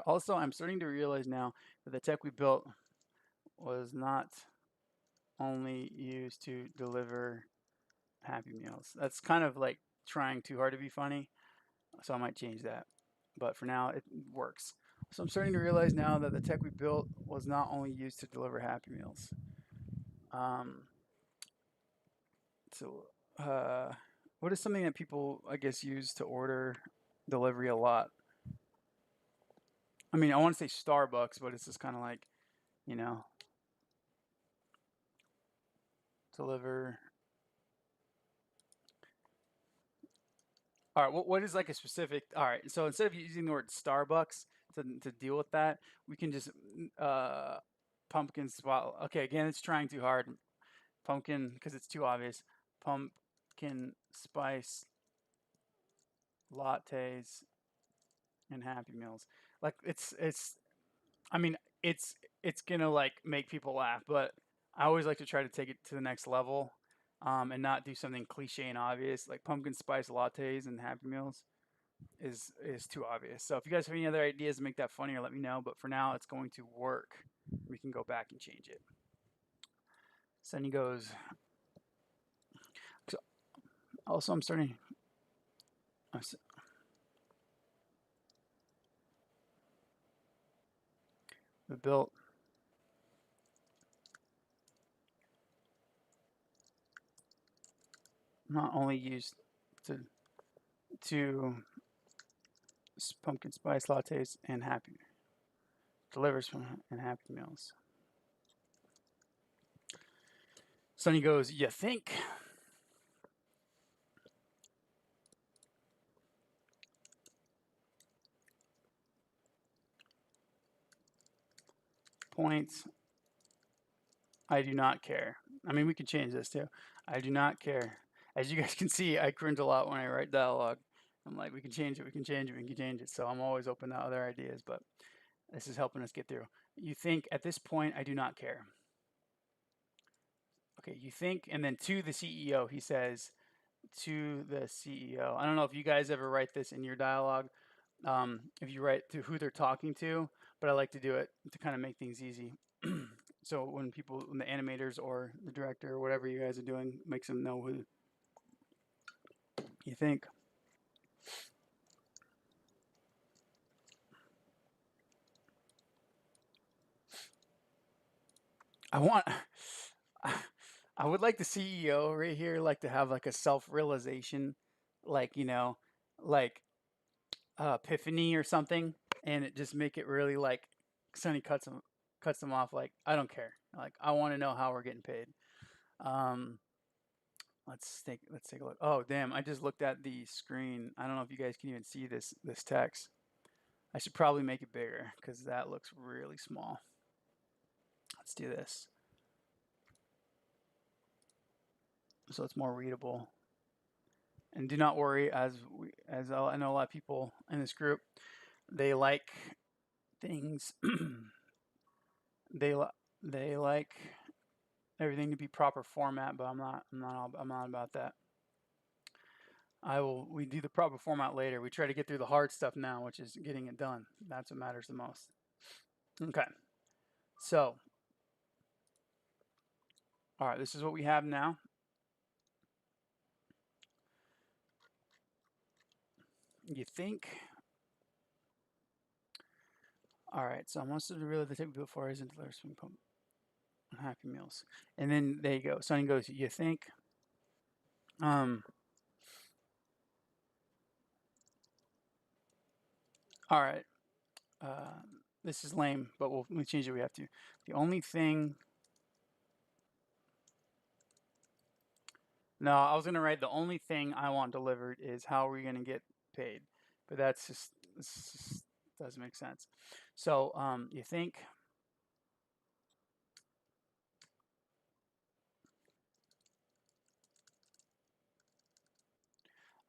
also I'm starting to realize now that the tech we built was not only used to deliver Happy Meals. That's kind of like trying too hard to be funny, so I might change that. But for now, it works. So I'm starting to realize now that the tech we built was not only used to deliver Happy Meals. Um, so, what is something that people, I guess, use to order delivery a lot? I mean, I want to say Starbucks, but it's just kind of like, you know, deliver. All right, what is like a specific? All right, so instead of using the word Starbucks to deal with that, we can just pumpkin spot. Okay, again, it's trying too hard. Pumpkin because it's too obvious. Pumpkin spice lattes and Happy Meals. Like it's. I mean, it's gonna like make people laugh, but I always like to try to take it to the next level, and not do something cliche and obvious like pumpkin spice lattes and Happy Meals is too obvious. So if you guys have any other ideas to make that funnier, let me know. But for now, it's going to work. We can go back and change it. Sunny goes. Also, I'm starting. We built not only used to to pumpkin spice lattes and Happy delivers from and Happy Meals. Sonny goes, "You think?" Points. I do not care. I mean, we can change this too. I do not care. As you guys can see, I cringe a lot when I write dialogue. I'm like, we can change it, we can change it, we can change it. So I'm always open to other ideas, but this is helping us get through. You think at this point, I do not care. Okay, you think, and then to the CEO, he says, to the CEO. I don't know if you guys ever write this in your dialogue, if you write to who they're talking to, but I like to do it to kind of make things easy. So when the animators or the director or whatever you guys are doing, makes them know who you think. I want. I would like the CEO right here, like to have like a self-realization, like like epiphany or something, and it just make it really like Sonny cuts them off. Like I don't care. Like I want to know how we're getting paid. Um, let's take a look. Oh damn! I just looked at the screen. I don't know if you guys can even see this text. I should probably make it bigger because that looks really small. Let's do this so it's more readable. And do not worry, as I know a lot of people in this group, they like things. they they like everything to be proper format, but I'm not about that. We do the proper format later. We try to get through the hard stuff now, which is getting it done. That's what matters the most. Okay. So, all right, this is what we have now. You think. All right, so most of the real the table before is into the swing pump. Happy Meals. And then there you go. Sonny goes, you think? All right. This is lame, but we'll change it. We have to. The only thing. No, I was gonna write the only thing I want delivered is how are we gonna get paid, but this just doesn't make sense. So you think?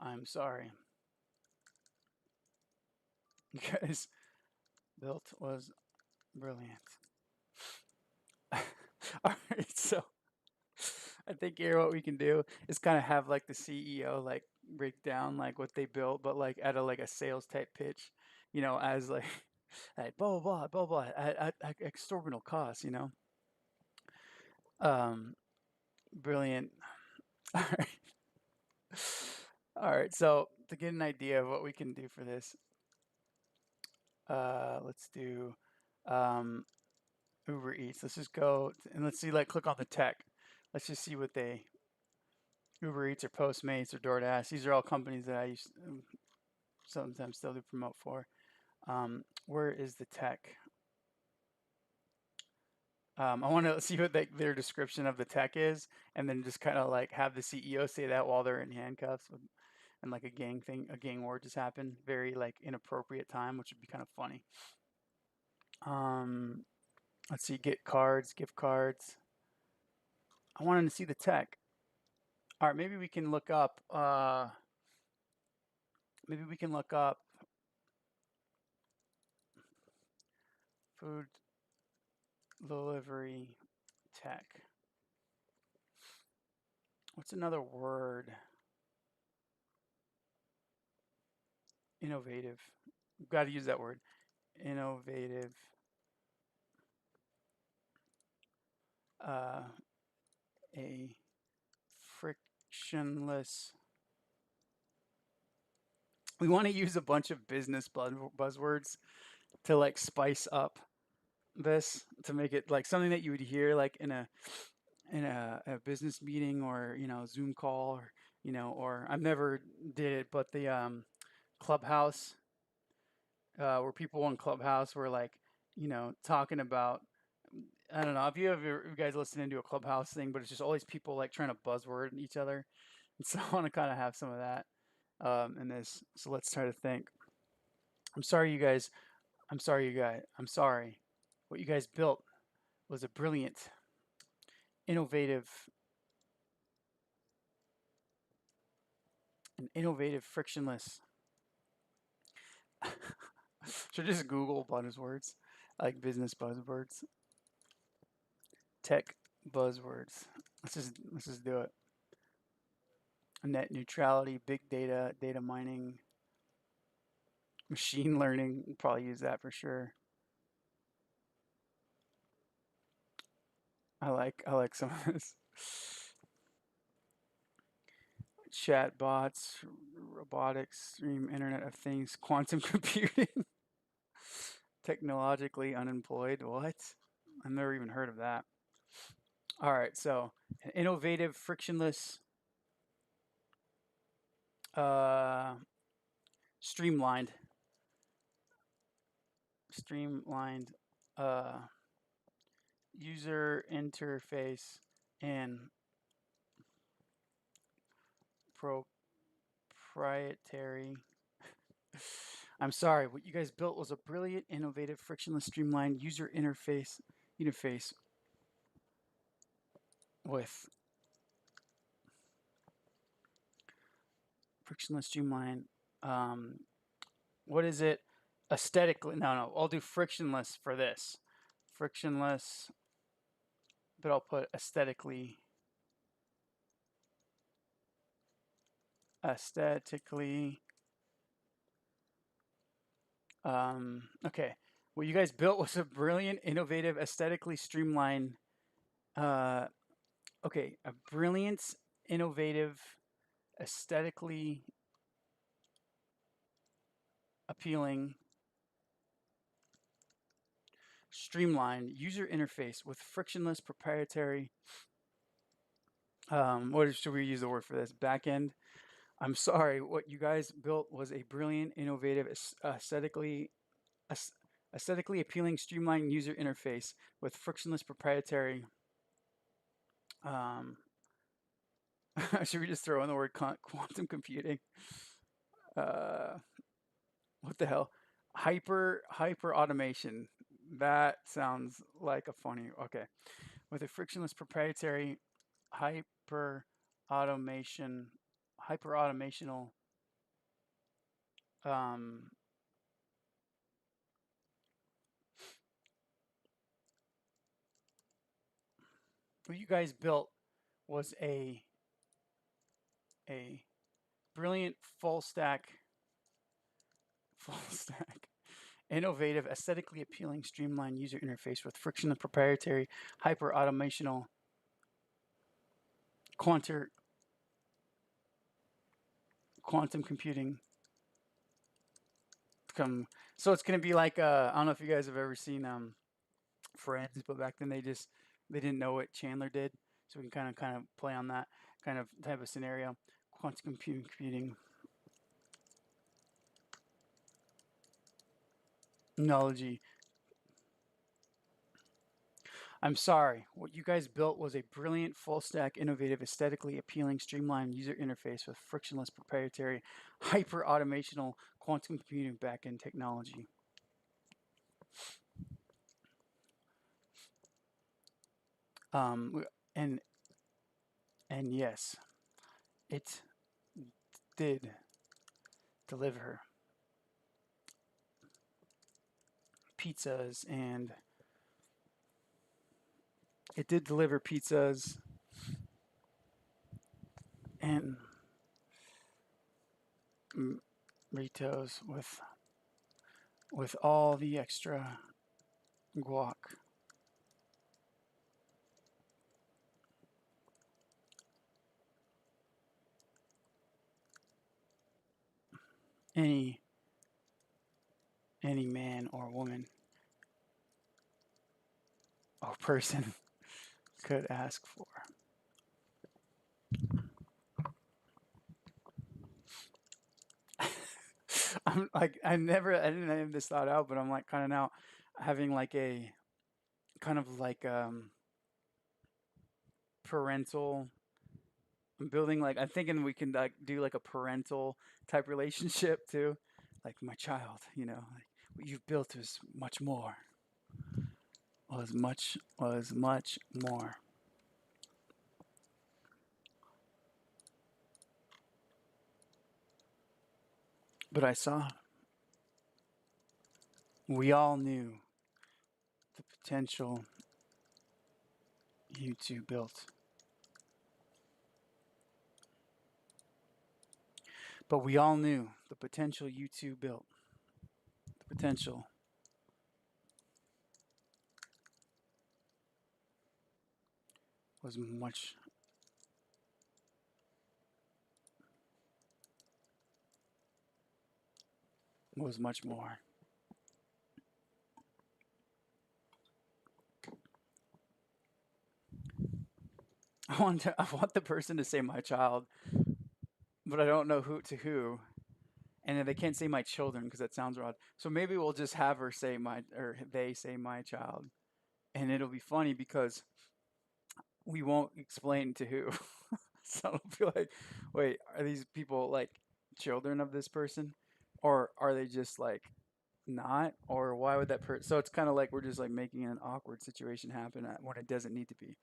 I'm sorry, because built was brilliant. All right, so I think here what we can do is kind of have like the CEO like break down like what they built, but like at a sales type pitch, as like like blah blah blah blah blah at exorbitant cost, Brilliant. All right. All right. So to get an idea of what we can do for this, let's do um, Uber Eats. Let's just go and let's see, like, click on the tech. Let's just see what they Uber Eats or Postmates or DoorDash. These are all companies that I used sometimes still do promote for. Where is the tech? I want to see what their description of the tech is, and then just kind of like have the CEO say that while they're in handcuffs, and like a gang war just happened, very like inappropriate time, which would be kind of funny. Um, let's see, get cards, gift cards. I wanted to see the tech. All right, maybe we can look up. Maybe we can look up food delivery tech. What's another word? Innovative. We've got to use that word. Innovative. Uh, a frictionless. We want to use a bunch of business buzzwords to like spice up this to make it like something that you would hear like in a business meeting or Zoom call or you know, or I've never did it, but the Clubhouse, where people on Clubhouse were like, you know, talking about, I don't know if you guys listening to a Clubhouse thing, but it's just all these people like trying to buzzword each other, and so I want to kind of have some of that in this. So let's try to think. I'm sorry, you guys. I'm sorry, you guys. I'm sorry. What you guys built was a brilliant, innovative, frictionless. Should just Google buzzwords, like business buzzwords, tech buzzwords. Let's just do it. Net neutrality, big data, data mining, machine learning. We'll probably use that for sure. I like some of this. Chat bots, robotics, stream, Internet of Things, quantum computing, technologically unemployed. What? I've never even heard of that. All right, so an innovative, frictionless, uh, streamlined, streamlined uh, user interface and proprietary. I'm sorry, what you guys built was a brilliant, innovative, frictionless, streamlined user interface with frictionless, streamlined. Um, what is it? Aesthetically, no, I'll do frictionless for this. Frictionless, but I'll put aesthetically. Okay. What you guys built was a brilliant, innovative, aesthetically streamlined. Uh, okay, a brilliant, innovative, aesthetically appealing, streamlined user interface with frictionless, proprietary. What should we use the word for this? Backend. I'm sorry. What you guys built was a brilliant, innovative, aesthetically appealing, streamlined user interface with frictionless, proprietary. Should we just throw in the word quantum computing? What the hell? Hyper automation. That sounds like a funny. Okay, with a frictionless, proprietary, hyper automation, hyper automational. Um, what you guys built was a brilliant full stack, innovative, aesthetically appealing, streamlined user interface with frictionless, proprietary, hyper automational, quantum computing. So it's gonna be like I don't know if you guys have ever seen Friends, but back then they didn't know what Chandler did, so we can kind of play on that kind of type of scenario. Quantum computing technology. I'm sorry. What you guys built was a brilliant, full stack, innovative, aesthetically appealing, streamlined user interface with frictionless, proprietary, hyper automational quantum computing backend technology. And yes, it did deliver pizzas, and it did deliver pizzas and burritos with all the extra guac. Any man or woman or person could ask for. I'm like, I didn't have this thought out, but I'm like kind of now having like a kind of like parental. I'm building like I'm thinking we can like do like a parental type relationship too, like my child. Like what you've built is much more, was much more. But I saw we all knew the potential you two built, but we all knew the potential you two built. The potential was much more. I want the person to say my child, but I don't know who. And then they can't say my children because that sounds wrong. So maybe we'll just have her say my or they say my child, and it'll be funny because we won't explain to who. So it'll be like, wait, are these people like children of this person, or are they just like not, or why would that person? So it's kind of like we're just like making an awkward situation happen when it doesn't need to be.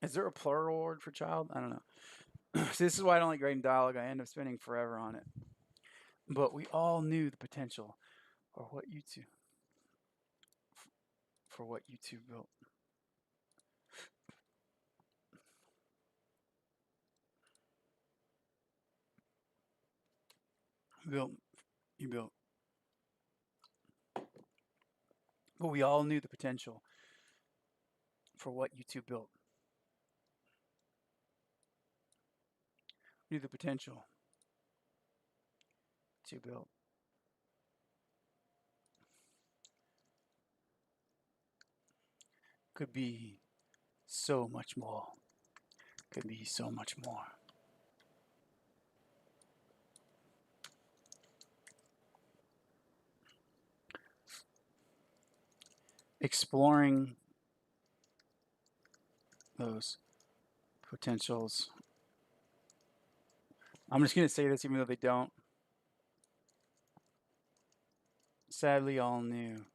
Is there a plural word for child? I don't know. See, this is why I don't like writing dialogue. I end up spending forever on it. But we all knew the potential for what you two for what you two built. Built you built. But we all knew the potential for what you two built. Knew the potential to build. Could be so much more. Could be so much more. Exploring those potentials. I'm just going to say this even though they don't. Sadly, all knew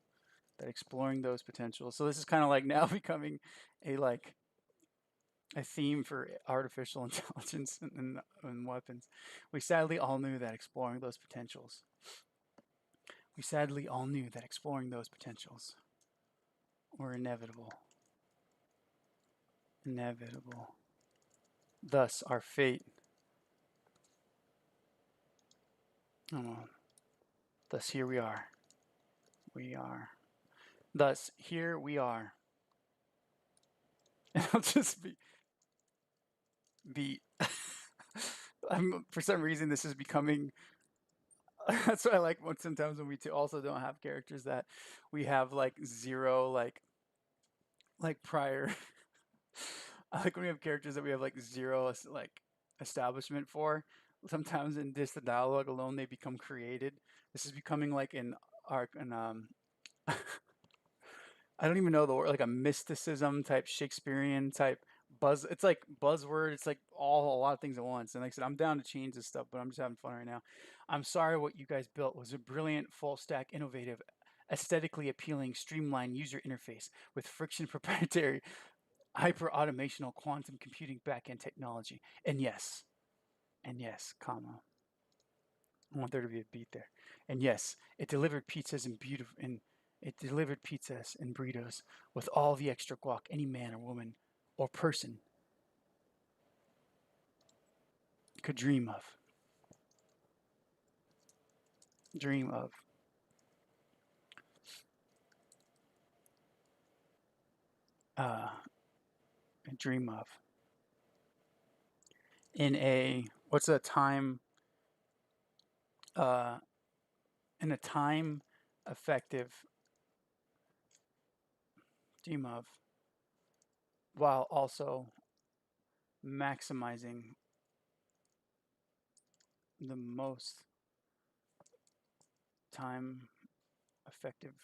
that exploring those potentials. So this is kind of like now becoming a like a theme for artificial intelligence and weapons. We sadly all knew that exploring those potentials. We sadly all knew that exploring those potentials were inevitable. Inevitable. Thus, our fate. Oh, thus, here we are. We are. Thus, here we are. And I'll just be beat. For some reason, this is becoming. That's what I like sometimes when we also don't have characters that we have like zero like prior. I like when we have characters that we have like zero like establishment for. Sometimes in just the dialogue alone, they become created. This is becoming like an arc and I don't even know the word, like a mysticism type Shakespearean type buzz. It's like buzzword. It's like a lot of things at once. And like I said, I'm down to change this stuff, but I'm just having fun right now. I'm sorry what you guys built was a brilliant, full stack, innovative, aesthetically appealing, streamlined user interface with friction proprietary hyper automational quantum computing backend technology. And yes, comma. I want there to be a beat there. And yes, it delivered pizzas and beautiful and it delivered pizzas and burritos with all the extra guac any man or woman or person could dream of. Dream of. Uh, dream of. In a what's a time uh in a time effective dream of while also maximizing the most time effective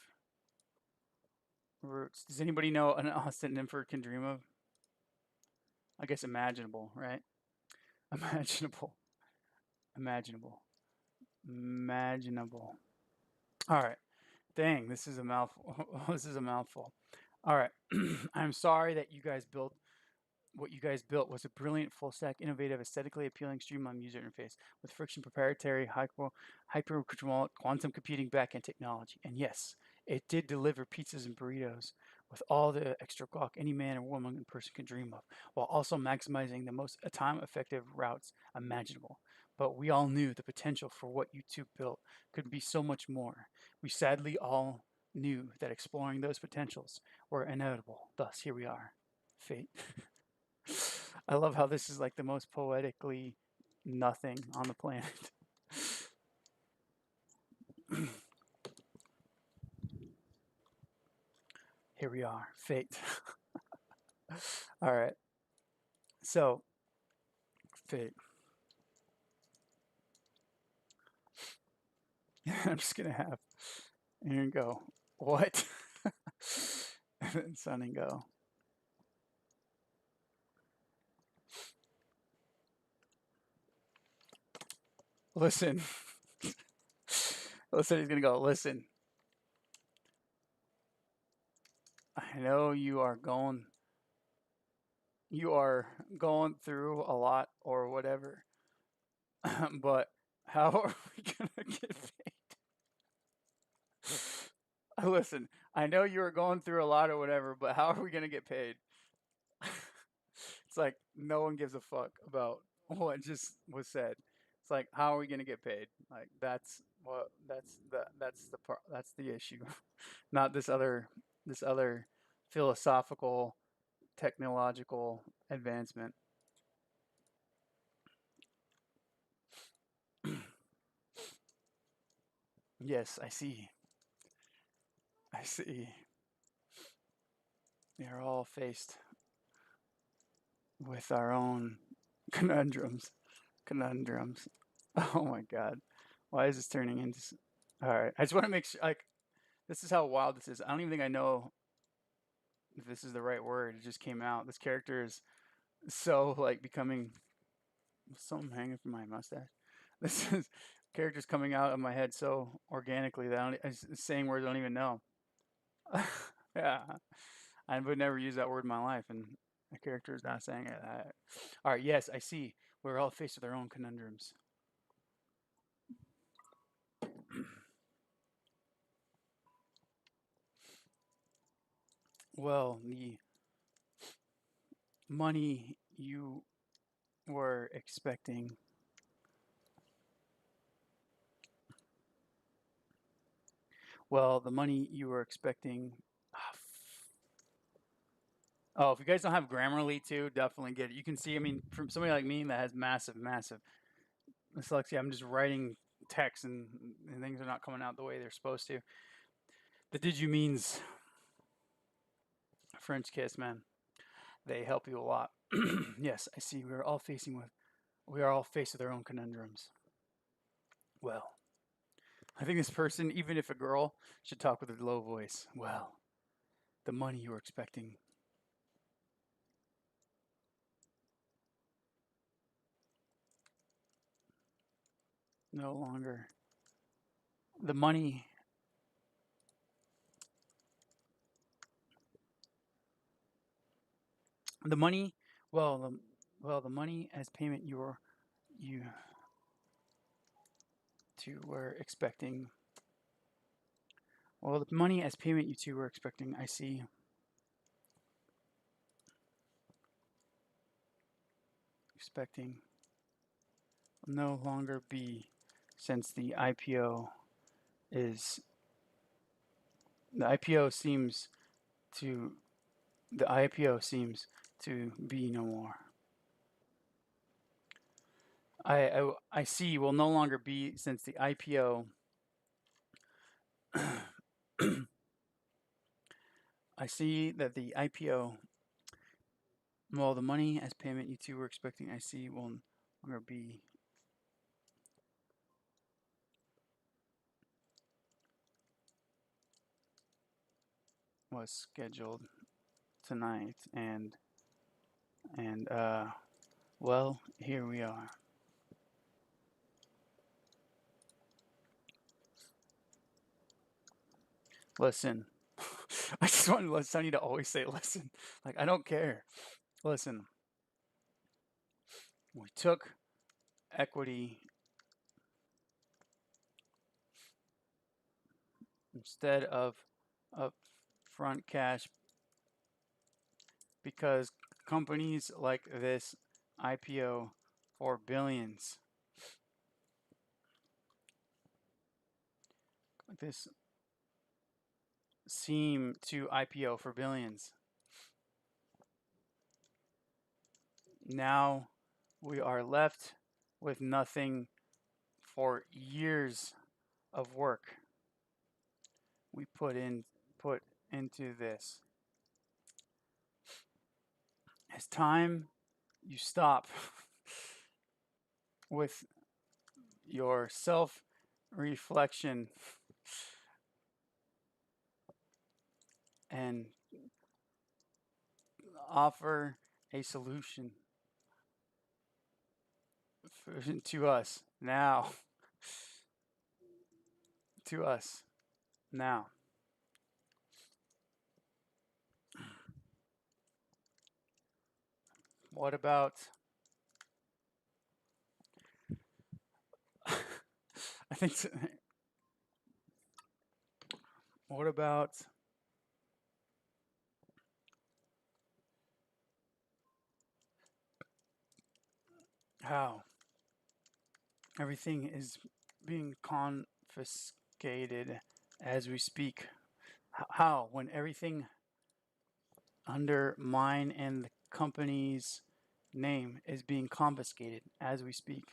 routes. Does anybody know an Austin Nympher can dream of? I guess imaginable, right? Imaginable. Imaginable. Imaginable. All right. Dang, this is a mouthful. This is a mouthful. All right. I'm sorry that you guys built what you guys built was a brilliant, full stack, innovative, aesthetically appealing, streamlined user interface with friction proprietary, hyper quantum computing backend technology. And yes, it did deliver pizzas and burritos with all the extra guac any man or woman and person can dream of, while also maximizing the most time effective routes imaginable. But we all knew the potential for what YouTube built could be so much more. We sadly all knew that exploring those potentials were inevitable. Thus, here we are. Fate. I love how this is like the most poetically nothing on the planet. Here we are. Fate. All right. So, fate. I'm just going to have Aaron go, what? And then Sonny go, listen. Listen, he's going to go, listen. I know you are going through a lot or whatever. But how are we going to get paid? Listen, I know you are going through a lot or whatever, but how are we going to get paid? It's like no one gives a fuck about what just was said. It's like how are we going to get paid? Like that's the issue. Not this other philosophical technological advancement. Yes, I see. I see. We are all faced with our own conundrums. Conundrums. Oh my god. Why is this turning into all right. I just want to make sure like this is how wild this is. I don't even think I know if this is the right word. It just came out. This character is so like becoming something hanging from my mustache. This is characters coming out of my head so organically that I'm saying words I don't even know. Yeah, I would never use that word in my life, and the character is not saying it. All right, yes, I see. We're all faced with our own conundrums. Well, the money you were expecting. Well, the money you were expecting. Oh, if you guys don't have Grammarly too, definitely get it. You can see, I mean, from somebody like me that has massive dyslexia, I'm just writing text and things are not coming out the way they're supposed to. The did you means French kiss, man. They help you a lot. Yes, I see. We are all faced with our own conundrums. Well, I think this person, even if a girl, should talk with a low voice. Well, the money you were expecting. No longer. The money. The money. The money as payment you two were expecting. Well, the money as payment you two were expecting. I see. Expecting will no longer be since the IPO is the IPO seems to be no more. I see will no longer be since the IPO. I see that the IPO, well, the money as payment you two were expecting, I see will no longer be was scheduled tonight, and well, here we are. Listen, I just want Sonny to always say listen. Like, I don't care. Listen, we took equity instead of upfront cash because companies like this IPO for billions. This seem to IPO for billions. Now we are left with nothing for years of work we put into this. It's time you stop with your self reflection and offer a solution to us now. To us now. What about I think what about how everything is being confiscated as we speak? How, when everything under mine and the company's name is being confiscated as we speak?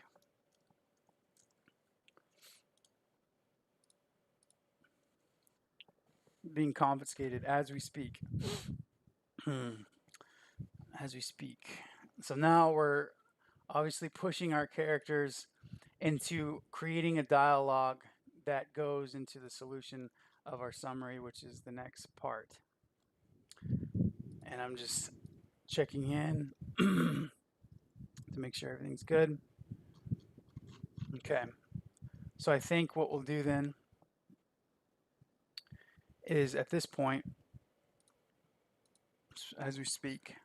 Being confiscated as we speak. As we speak. So now we're obviously pushing our characters into creating a dialogue that goes into the solution of our summary, which is the next part. And I'm just checking in to make sure everything's good. Okay. So I think what we'll do then is at this point, as we speak,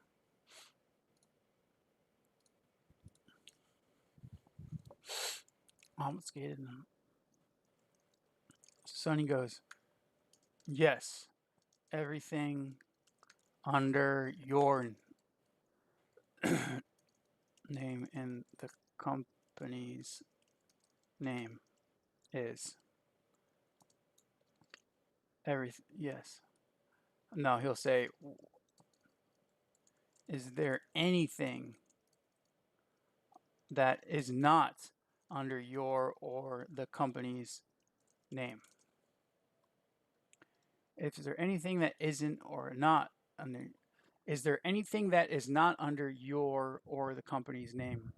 confiscated. Sonny goes, yes, everything under your name and the company's name is everything. Yes. No, he'll say, is there anything that is not under your or the company's name? If there anything that isn't or not under, is there anything that is not under your or the company's name?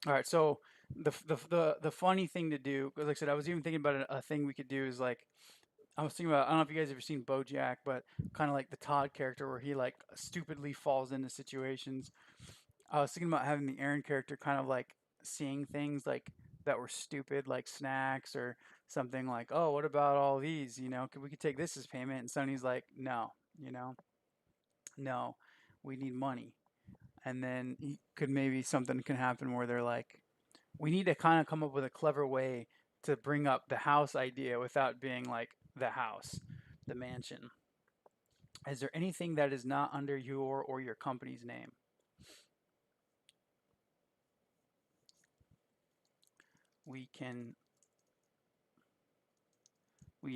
All right, so the funny thing to do, like I said, I was even thinking about a thing we could do is like I was thinking about, I don't know if you guys have ever seen BoJack, but kind of like the Todd character where he like stupidly falls into situations. I was thinking about having the Aaron character kind of like seeing things like that were stupid, like snacks or something like, oh, what about all these? We could take this as payment. And Sonny's like, no, no, we need money. And then he could maybe something can happen where they're like, we need to kind of come up with a clever way to bring up the house idea without being like the house, the mansion. Is there anything that is not under your or your company's name? We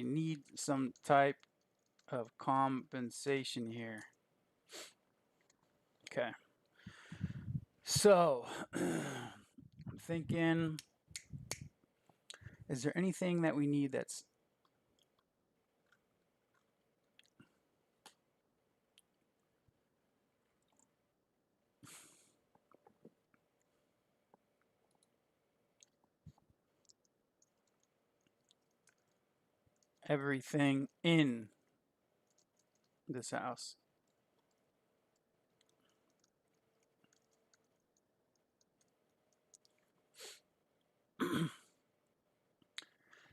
need some type of compensation here. Okay. So, I'm thinking, is there anything that we need that's everything in this house.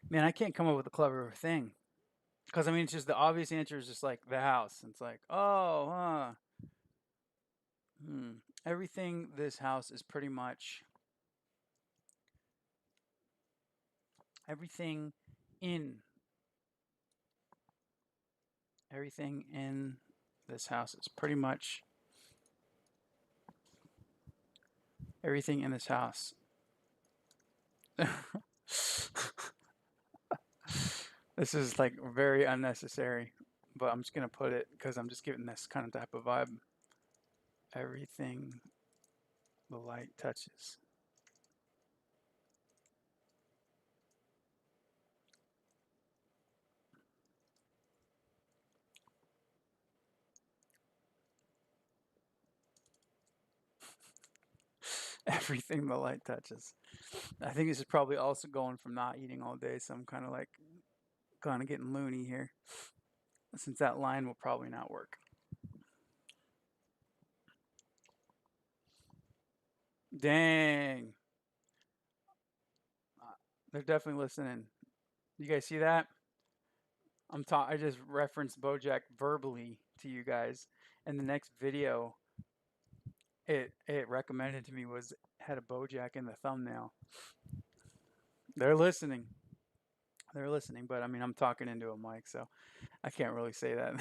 Man, I can't come up with a clever thing. Because, I mean, it's just the obvious answer is just like the house. It's like, oh, hmm. Everything this house is pretty much everything in everything in this house is pretty much everything in this house. This is like very unnecessary, but I'm just gonna put it because I'm just getting this kind of type of vibe. Everything the light touches. Everything the light touches. I think this is probably also going from not eating all day, so I'm kind of getting loony here, since that line will probably not work. Dang, they're definitely listening. You guys see that? I just referenced BoJack verbally to you guys, and the next video it recommended to me had a BoJack in the thumbnail. They're listening. They're listening, but I mean, I'm talking into a mic, so I can't really say that.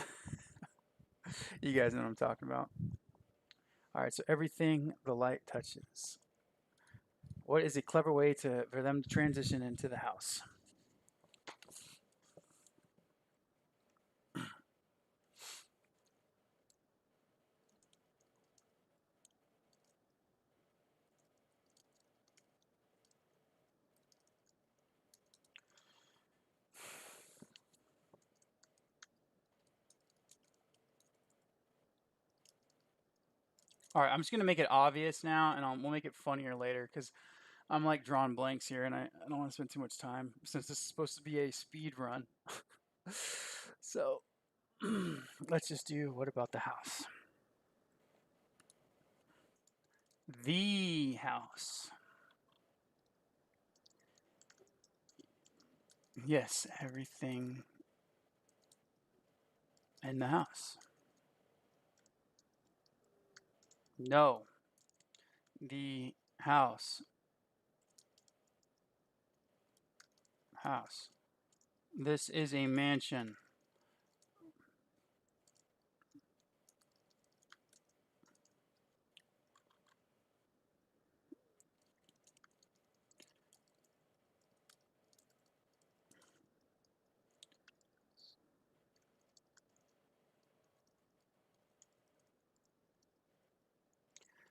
You guys know what I'm talking about. All right, so everything the light touches. What is a clever way for them to transition into the house? All right, I'm just gonna make it obvious now, and we'll make it funnier later because I'm like drawing blanks here, and I don't want to spend too much time since this is supposed to be a speed run. So let's just do what about the house? The house. Yes, everything in the house. No, the house. House. This is a mansion.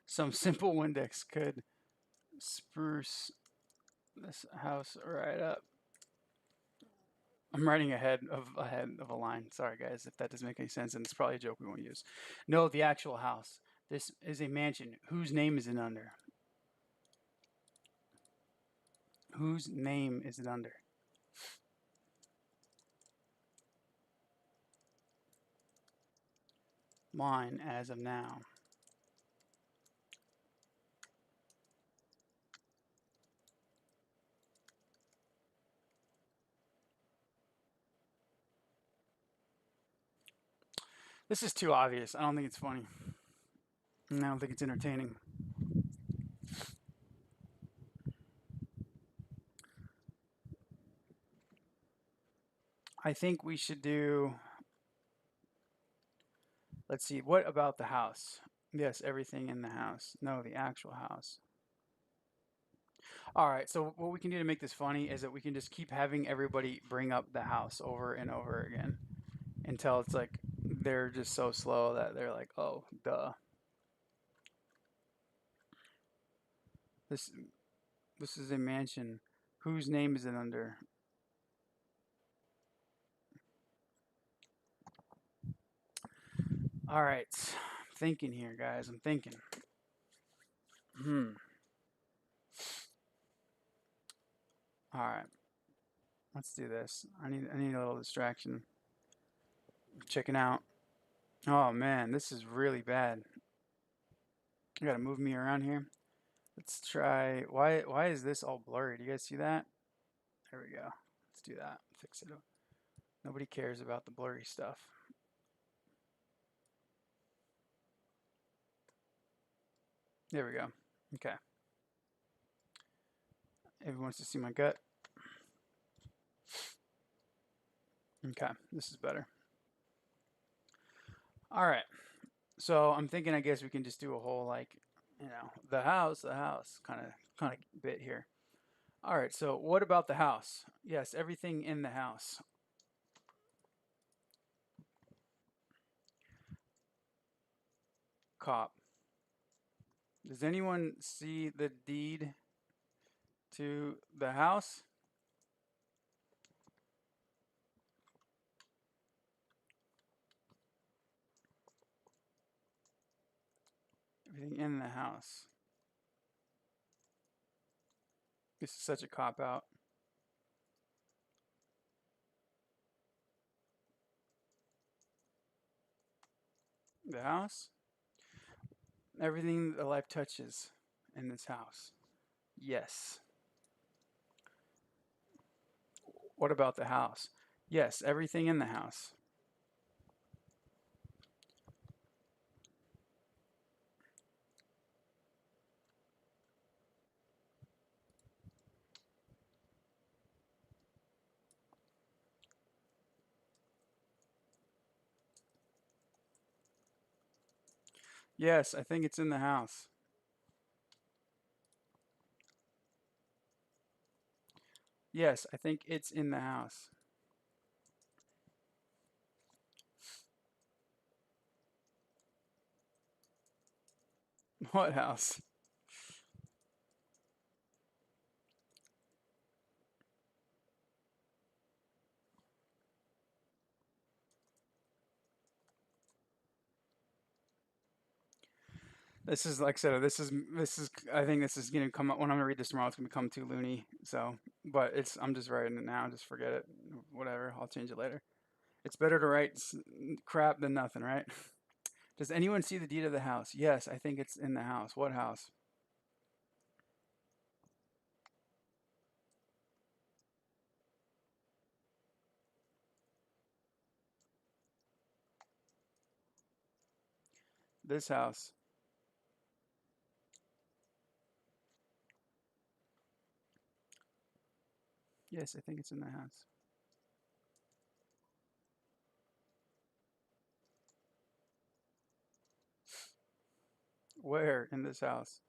Some simple Windex could spruce this house right up. I'm writing ahead of a line. Sorry, guys, if that doesn't make any sense, and it's probably a joke we won't use. No, the actual house. This is a mansion. Whose name is it under? Whose name is it under? Mine, as of now. This is too obvious. I don't think it's funny. And I don't think it's entertaining. I think we should do. Let's see. What about the house? Yes, everything in the house. No, the actual house. All right. So what we can do to make this funny is that we can just keep having everybody bring up the house over and over again until it's like they're just so slow that they're like, "Oh, duh." This this is a mansion. Whose name is it under? All right. I'm thinking here, guys. I'm thinking. Hmm. All right. Let's do this. I need a little distraction. Checking out. Oh man, this is really bad. You gotta move me around here. Let's try. Why is this all blurry? Do you guys see that? There we go. Let's do that. Fix it up. Nobody cares about the blurry stuff. There we go. Okay. Everyone wants to see my gut. Okay, this is better. All right. So I'm thinking, I guess we can just do a whole like, the house kind of bit here. All right. So what about the house? Yes, everything in the house. Cop. Does anyone see the deed to the house? Everything in the house. This is such a cop out. The house? Everything that life touches in this house. Yes. What about the house? Yes, everything in the house. Yes, I think it's in the house. Yes, I think it's in the house. What house? This is like I said. This is. I think this is gonna come up when I'm gonna read this tomorrow. It's gonna become too loony. So, but it's. I'm just writing it now. Just forget it. Whatever. I'll change it later. It's better to write crap than nothing, right? Does anyone see the deed of the house? Yes, I think it's in the house. What house? This house. Yes, I think it's in the house. Where in this house?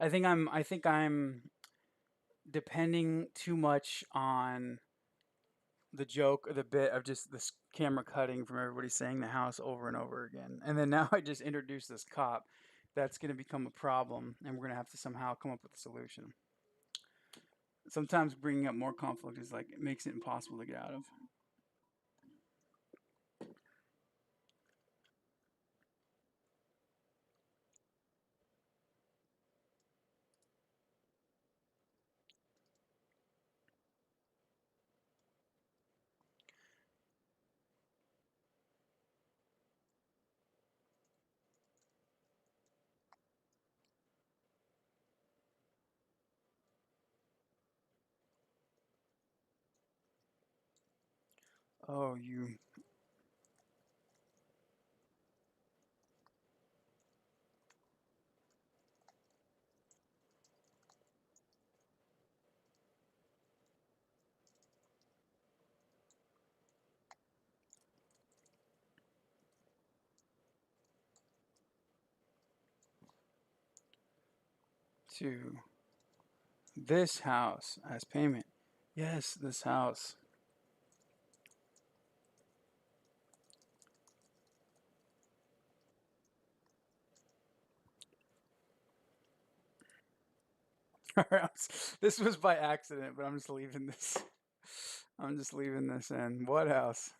I think I'm depending too much on the joke or the bit of just this camera cutting from everybody saying the house over and over again. And then now I just introduced this cop. That's going to become a problem, and we're going to have to somehow come up with a solution. Sometimes bringing up more conflict is like it makes it impossible to get out of. Oh, you. To this house as payment. Yes, this house. This was by accident, but I'm just leaving this. I'm just leaving this in. What house?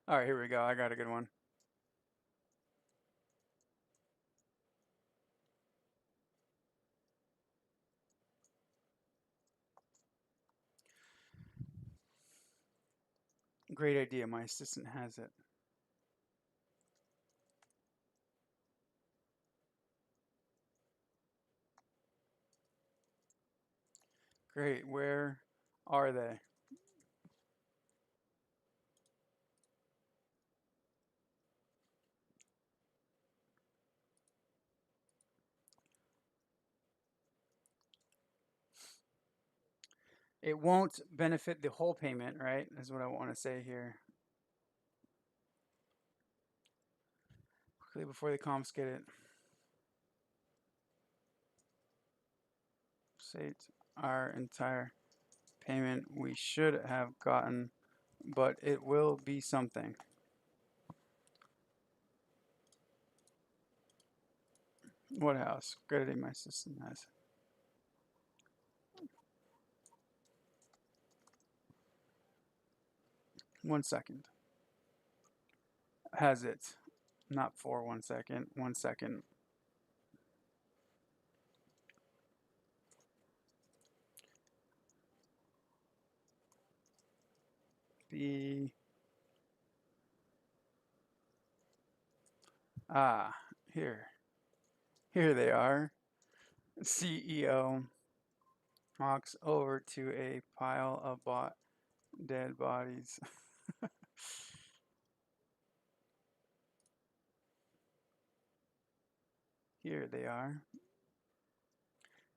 All right, here we go. I got a good one. Great idea. My assistant has it. Great. Where are they? It won't benefit the whole payment, right? Is what I want to say here. Quickly before they confiscate it. Say our entire payment we should have gotten, but it will be something. What house? Great idea. My assistant has. 1 second. Has it. Not for 1 second. 1 second. The here. Here they are. CEO walks over to a pile of dead bodies. Here they are.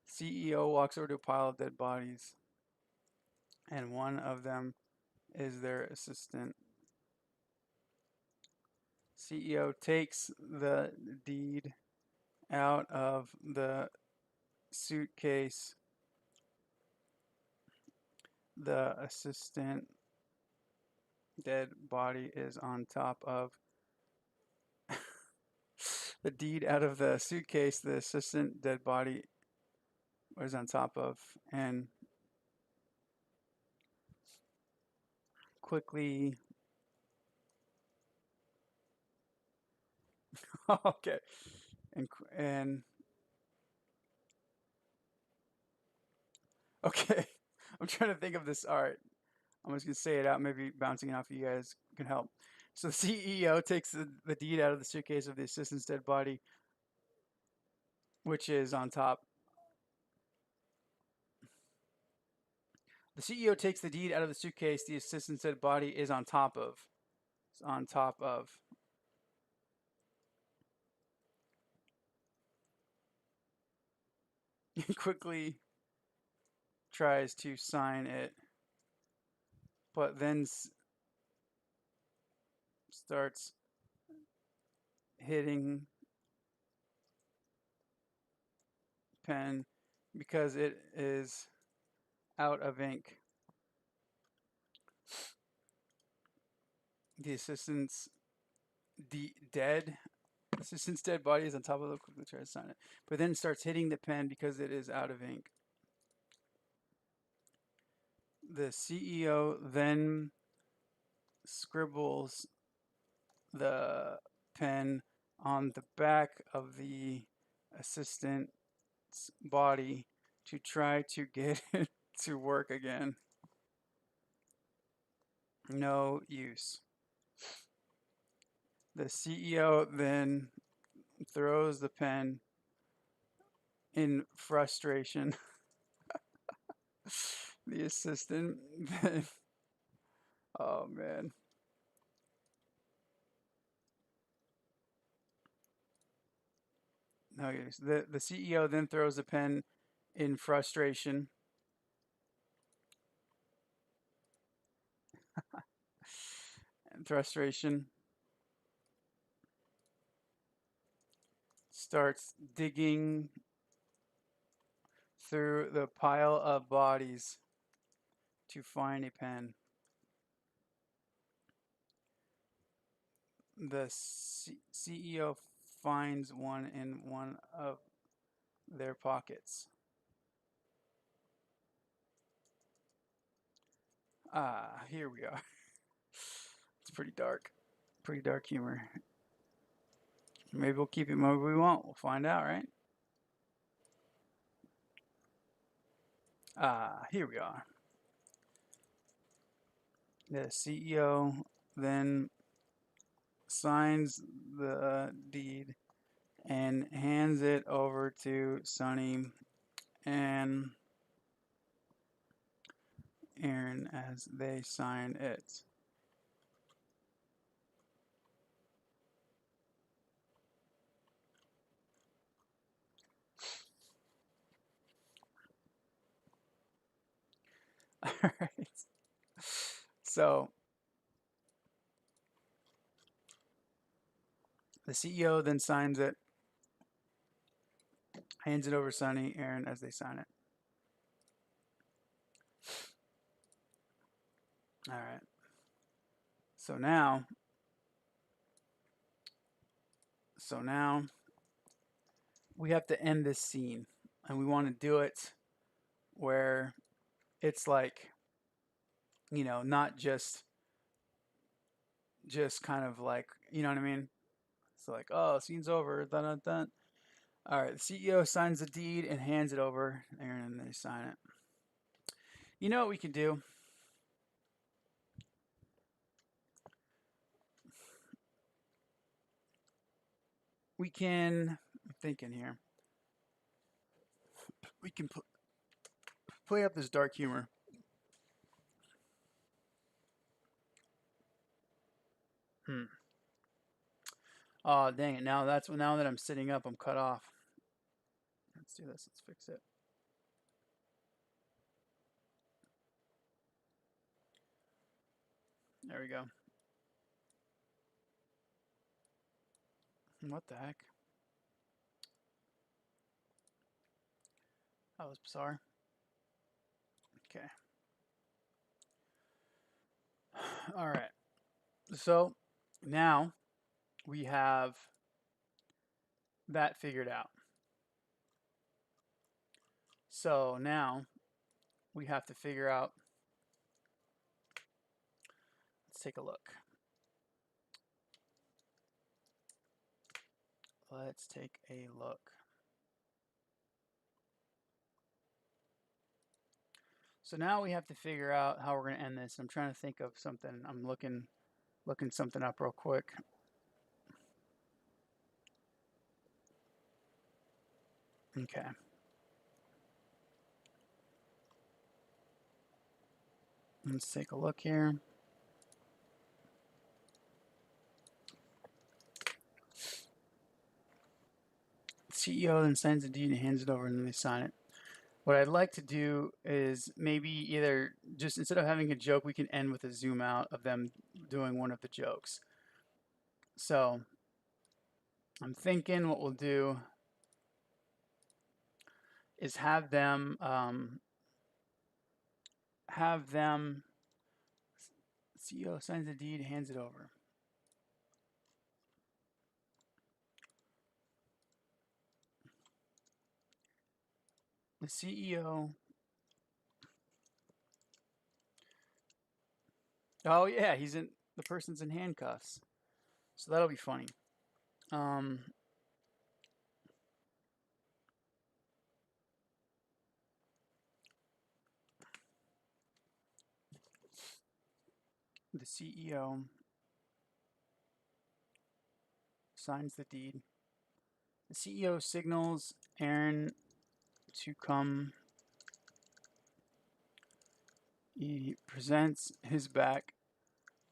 CEO walks over to a pile of dead bodies, and one of them is their assistant. CEO takes the deed out of the suitcase. The assistant dead body is on top of the deed out of the suitcase. The assistant dead body was on top of, and quickly. Okay, and okay. I'm trying to think of this art. I'm just gonna say it out, maybe bouncing it off you guys can help. So the CEO takes the deed out of the suitcase of the assistant's dead body, which is on top. The CEO takes the deed out of the suitcase the assistant's dead body is on top of. It's on top of. He quickly tries to sign it, but then starts hitting pen because it is out of ink. The assistant's dead body is on top of the quickly tries to sign it, but then starts hitting the pen because it is out of ink. The CEO then scribbles the pen on the back of the assistant's body to try to get it to work again. No use. The CEO then throws the pen in frustration. The assistant then, oh man. No use. The CEO then throws the pen in frustration. And frustration starts digging through the pile of bodies to find a pen. The CEO finds one in one of their pockets. Here we are. It's pretty dark. Pretty dark humor. Maybe we'll keep it, maybe we won't. We'll find out, right? Here we are. The CEO then signs the deed and hands it over to Sonny and Aaron as they sign it. All right. So the CEO then signs it, hands it over to Sonny, Aaron as they sign it. All right. So now we have to end this scene, and we want to do it where it's like, you know, not just kind of like, you know what I mean? It's like, oh, scene's over, dun dun dun. All right, the CEO signs the deed and hands it over, and they sign it. You know what we can do? We can, I'm thinking here, we can play up this dark humor. Oh, dang it. Now that I'm sitting up, I'm cut off. Let's do this. Let's fix it. There we go. What the heck? That was bizarre. Okay. All right. So now we have that figured out. So now we have to figure out. Let's take a look. Let's take a look. So now we have to figure out how we're going to end this. I'm trying to think of something. I'm looking something up real quick. Okay. Let's take a look here. CEO then signs the deed and hands it over, and then they sign it. What I'd like to do is maybe either just instead of having a joke, we can end with a zoom out of them doing one of the jokes. So I'm thinking what we'll do is have them CEO signs the deed, hands it over. The CEO. Oh yeah, the person's in handcuffs. So that'll be funny. The CEO signs the deed. The CEO signals Aaron to come. He presents his back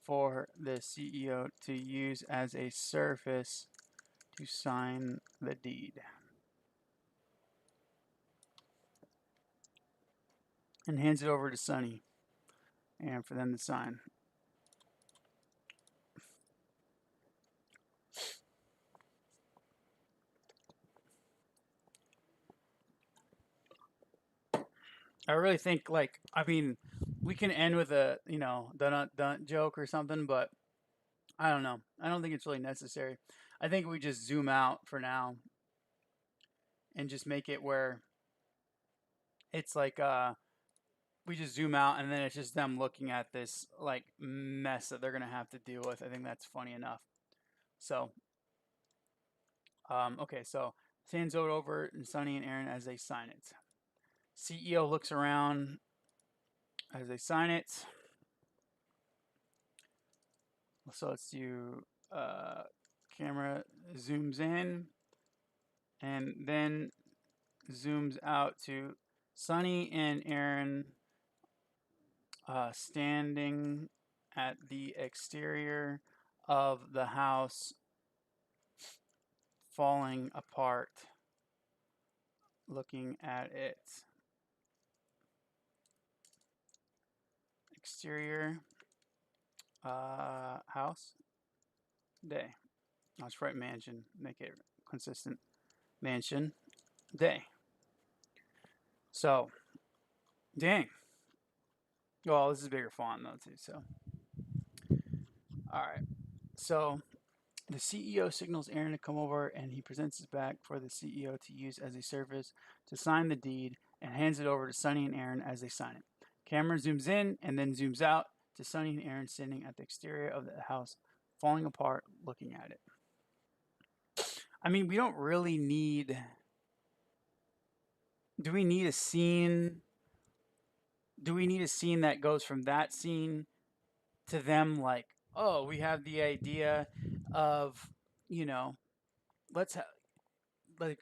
for the CEO to use as a surface to sign the deed. And hands it over to Sonny and for them to sign. I really think like I mean, we can end with a dun dun joke or something, but I don't know. I don't think it's really necessary. I think we just zoom out for now and just make it where it's like we just zoom out and then it's just them looking at this like mess that they're gonna have to deal with. I think that's funny enough. So okay, so Sands over and Sonny and Aaron as they sign it. CEO looks around as they sign it. So let's do camera zooms in and then zooms out to Sonny and Aaron standing at the exterior of the house falling apart, looking at it. Exterior house day. I'll just write mansion, make it consistent. Mansion day. So, dang. Well, this is bigger font though too. So, all right. So the CEO signals Aaron to come over, and he presents his back for the CEO to use as a service to sign the deed, and hands it over to Sonny and Aaron as they sign it. Camera zooms in and then zooms out to Sonny and Aaron standing at the exterior of the house, falling apart, looking at it. I mean, we don't really need. Do we need a scene? Do we need a scene that goes from that scene to them like, oh, we have the idea of, you know, let's like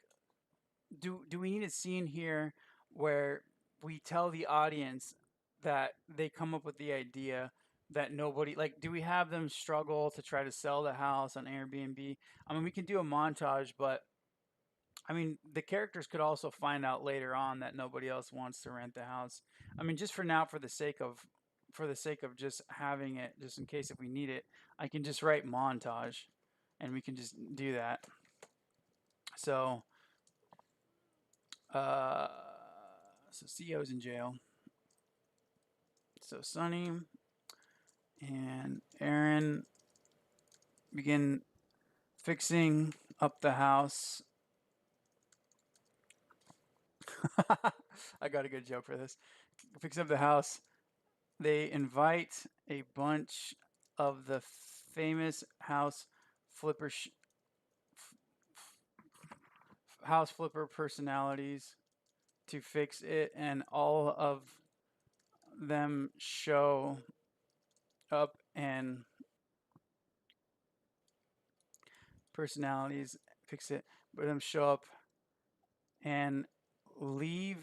do we need a scene here where we tell the audience that they come up with the idea that nobody like do we have them struggle to try to sell the house on Airbnb? I mean, we can do a montage, but I mean, the characters could also find out later on that nobody else wants to rent the house. I mean, just for now, for the sake of just having it, just in case if we need it, I can just write montage, and we can just do that. So, uh, so CEO's in jail. So Sonny and Aaron begin fixing up the house. I got a good joke for this. Fix up the house. They invite a bunch of the famous flipper sh- house flipper personalities to fix it, and all of them show up and personalities fix it, but them show up and leave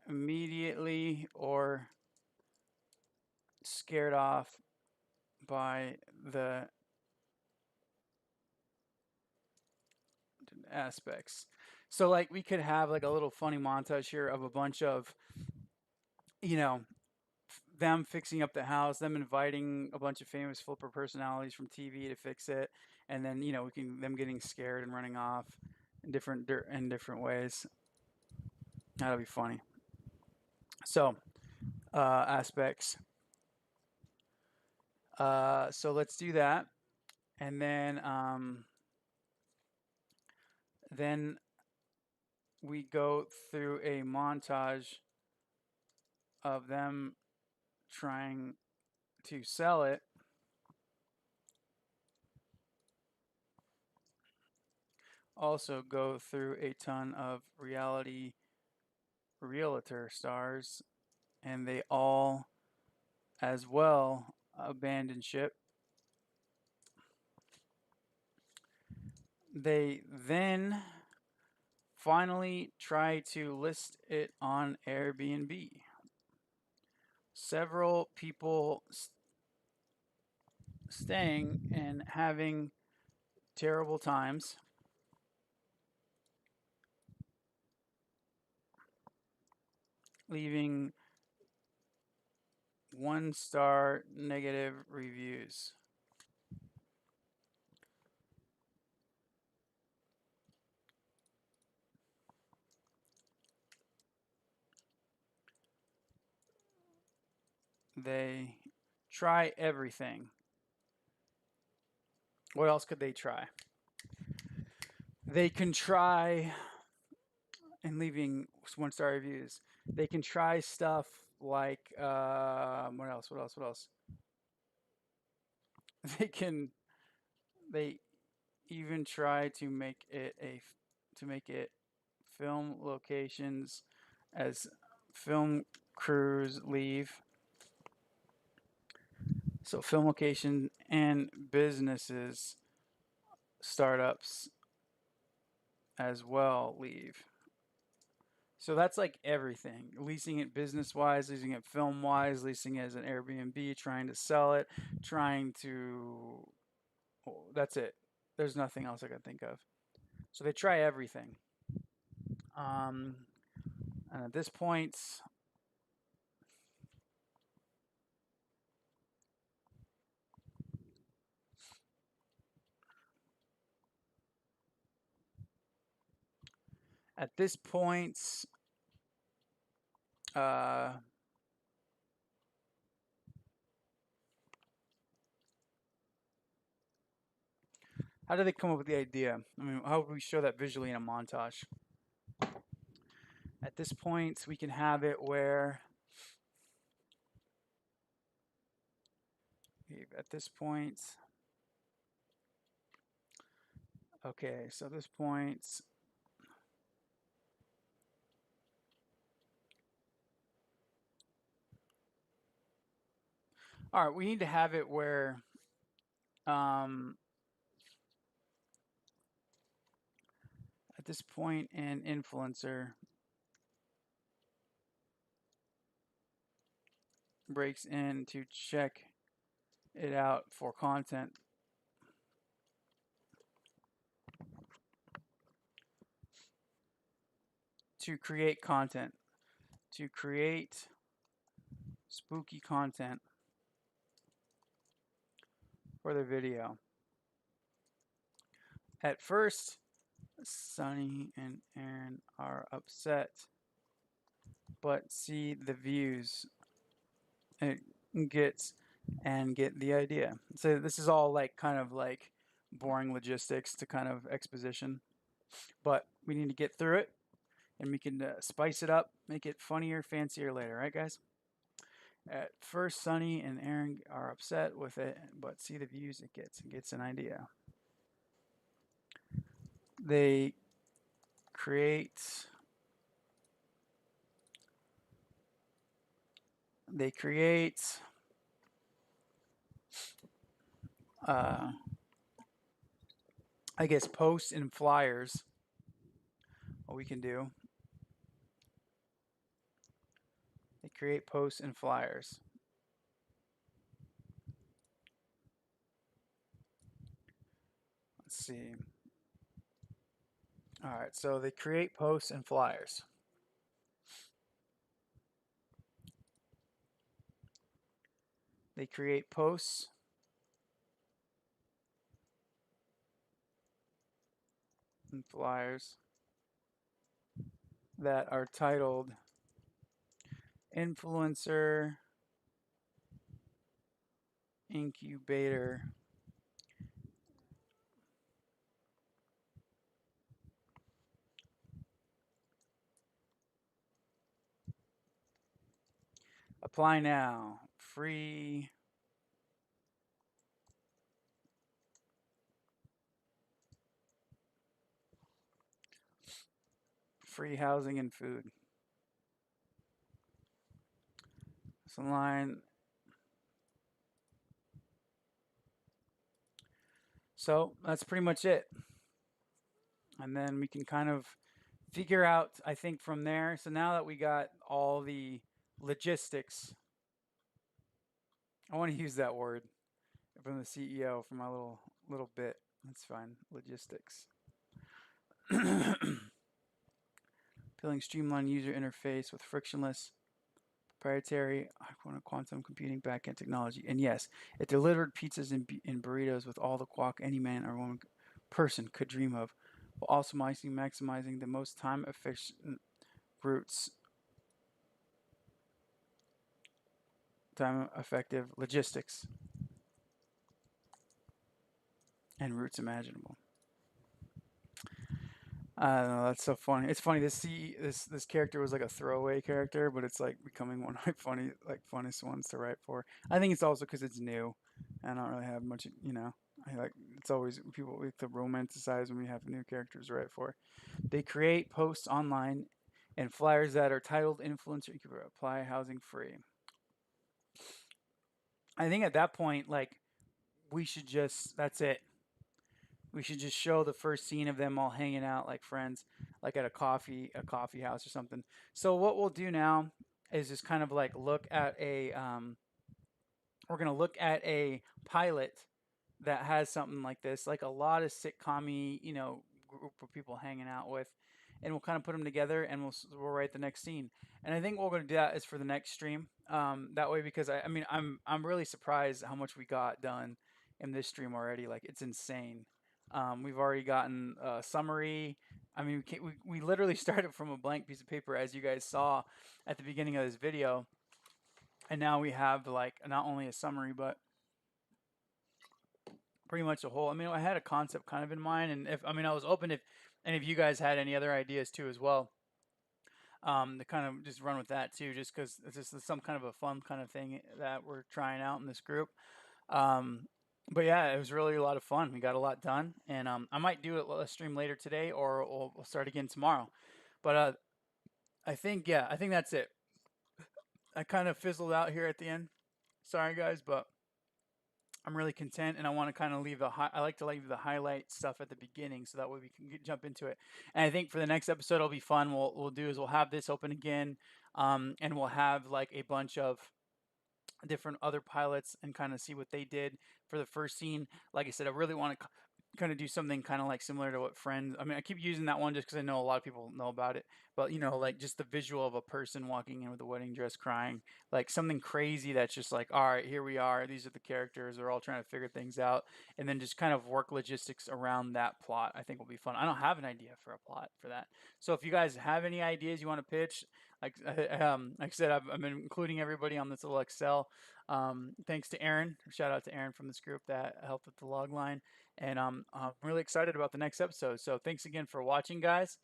immediately or scared off by the aspects. So like we could have like a little funny montage here of a bunch of you know them fixing up the house, them inviting a bunch of famous flipper personalities from TV to fix it, and then we can them getting scared and running off in different ways. That'll be funny. So aspects. So let's do that, and then we go through a montage of them trying to sell it. Also go through a ton of reality realtor stars, and they all as well abandon ship. They then finally try to list it on Airbnb. Several people staying and having terrible times. Leaving 1-star negative reviews. they try everything. What else could they try? They can try, and leaving 1-star reviews, they can try stuff like, what else? What else? What else? They even try to make it film locations as film crews leave. So film location and businesses, startups as well leave. So that's like everything. Leasing it business wise, leasing it film wise, leasing it as an Airbnb, trying to sell it, trying to. Oh, that's it. There's nothing else I can think of. So they try everything. And at this point, at this point, uh, how did they come up with the idea? I mean, how would we show that visually in a montage? At this point, we can have it where, at this point, okay, so this point, all right, we need to have it where, at this point, an influencer breaks in to check it out for content. To create content. To create spooky content for the video. At first, Sunny and Aaron are upset, but see the views it gets and get the idea. So this is all like kind of like boring logistics to kind of exposition, but we need to get through it, and we can spice it up, make it funnier, fancier later, right, guys? At first, Sunny and Aaron are upset with it, but see the views it gets and gets an idea. They create I guess posts and flyers. What we can do, they create posts and flyers. Let's see. All right, so they create posts and flyers. They create posts and flyers that are titled Influencer Incubator Apply now. Free housing and food. It's a line. So that's pretty much it. And then we can kind of figure out, I think, from there. So now that we got all the logistics, I want to use that word from the CEO for my little bit. That's fine. Logistics. Building streamlined user interface with frictionless proprietary quantum computing backend technology. And yes, it delivered pizzas and burritos with all the guac any man or woman person could dream of, while also maximizing the most time efficient routes time effective logistics and routes imaginable. I don't know. That's so funny. It's funny to see this character was like a throwaway character, but it's like becoming one of my funniest ones to write for. I think it's also because it's new. I don't really have much, you know. I like it's always people like to romanticize when we have new characters to write for. They create posts online and flyers that are titled influencer. You can apply housing free. I think at that point, like we should just that's it. We should just show the first scene of them all hanging out like friends, like at a coffee house or something. So what we'll do now is just kind of like look at a we're gonna look at a pilot that has something like this, like a lot of sitcom group of people hanging out with, and we'll kind of put them together and we'll write the next scene. And I think what we're gonna do that is for the next stream. That way, because I mean I'm really surprised how much we got done in this stream already. Like it's insane. We've already gotten a summary. I mean, we literally started from a blank piece of paper, as you guys saw at the beginning of this video, and now we have like not only a summary but pretty much a whole. I mean, I had a concept kind of in mind, and if I mean, I was open if any of you guys had any other ideas too as well. To kind of just run with that too, just because it's just some kind of a fun kind of thing that we're trying out in this group. Um, but yeah, it was really a lot of fun. We got a lot done, and I might do a stream later today, or we'll start again tomorrow. But I think that's it. I kind of fizzled out here at the end. Sorry guys, but I'm really content, and I want to kind of leave I like to leave the highlight stuff at the beginning, so that way we can jump into it. And I think for the next episode, it'll be fun. We'll do is we'll have this open again, and we'll have like a bunch of different other pilots and kind of see what they did for the first scene. Like I said, I really want to kind of do something kind of like similar to what Friends. I mean, I keep using that one just because I know a lot of people know about it. But like just the visual of a person walking in with a wedding dress, crying, like something crazy that's just like, all right, here we are. These are the characters. They're all trying to figure things out, and then just kind of work logistics around that plot. I think will be fun. I don't have an idea for a plot for that. So if you guys have any ideas you want to pitch, like I said, I've been including everybody on this little Excel. Thanks to Aaron. Shout out to Aaron from this group that helped with the log line. And I'm really excited about the next episode. So thanks again for watching, guys.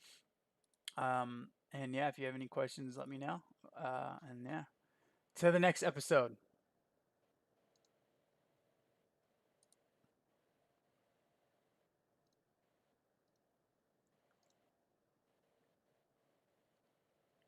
And yeah, if you have any questions, let me know. And yeah, to the next episode.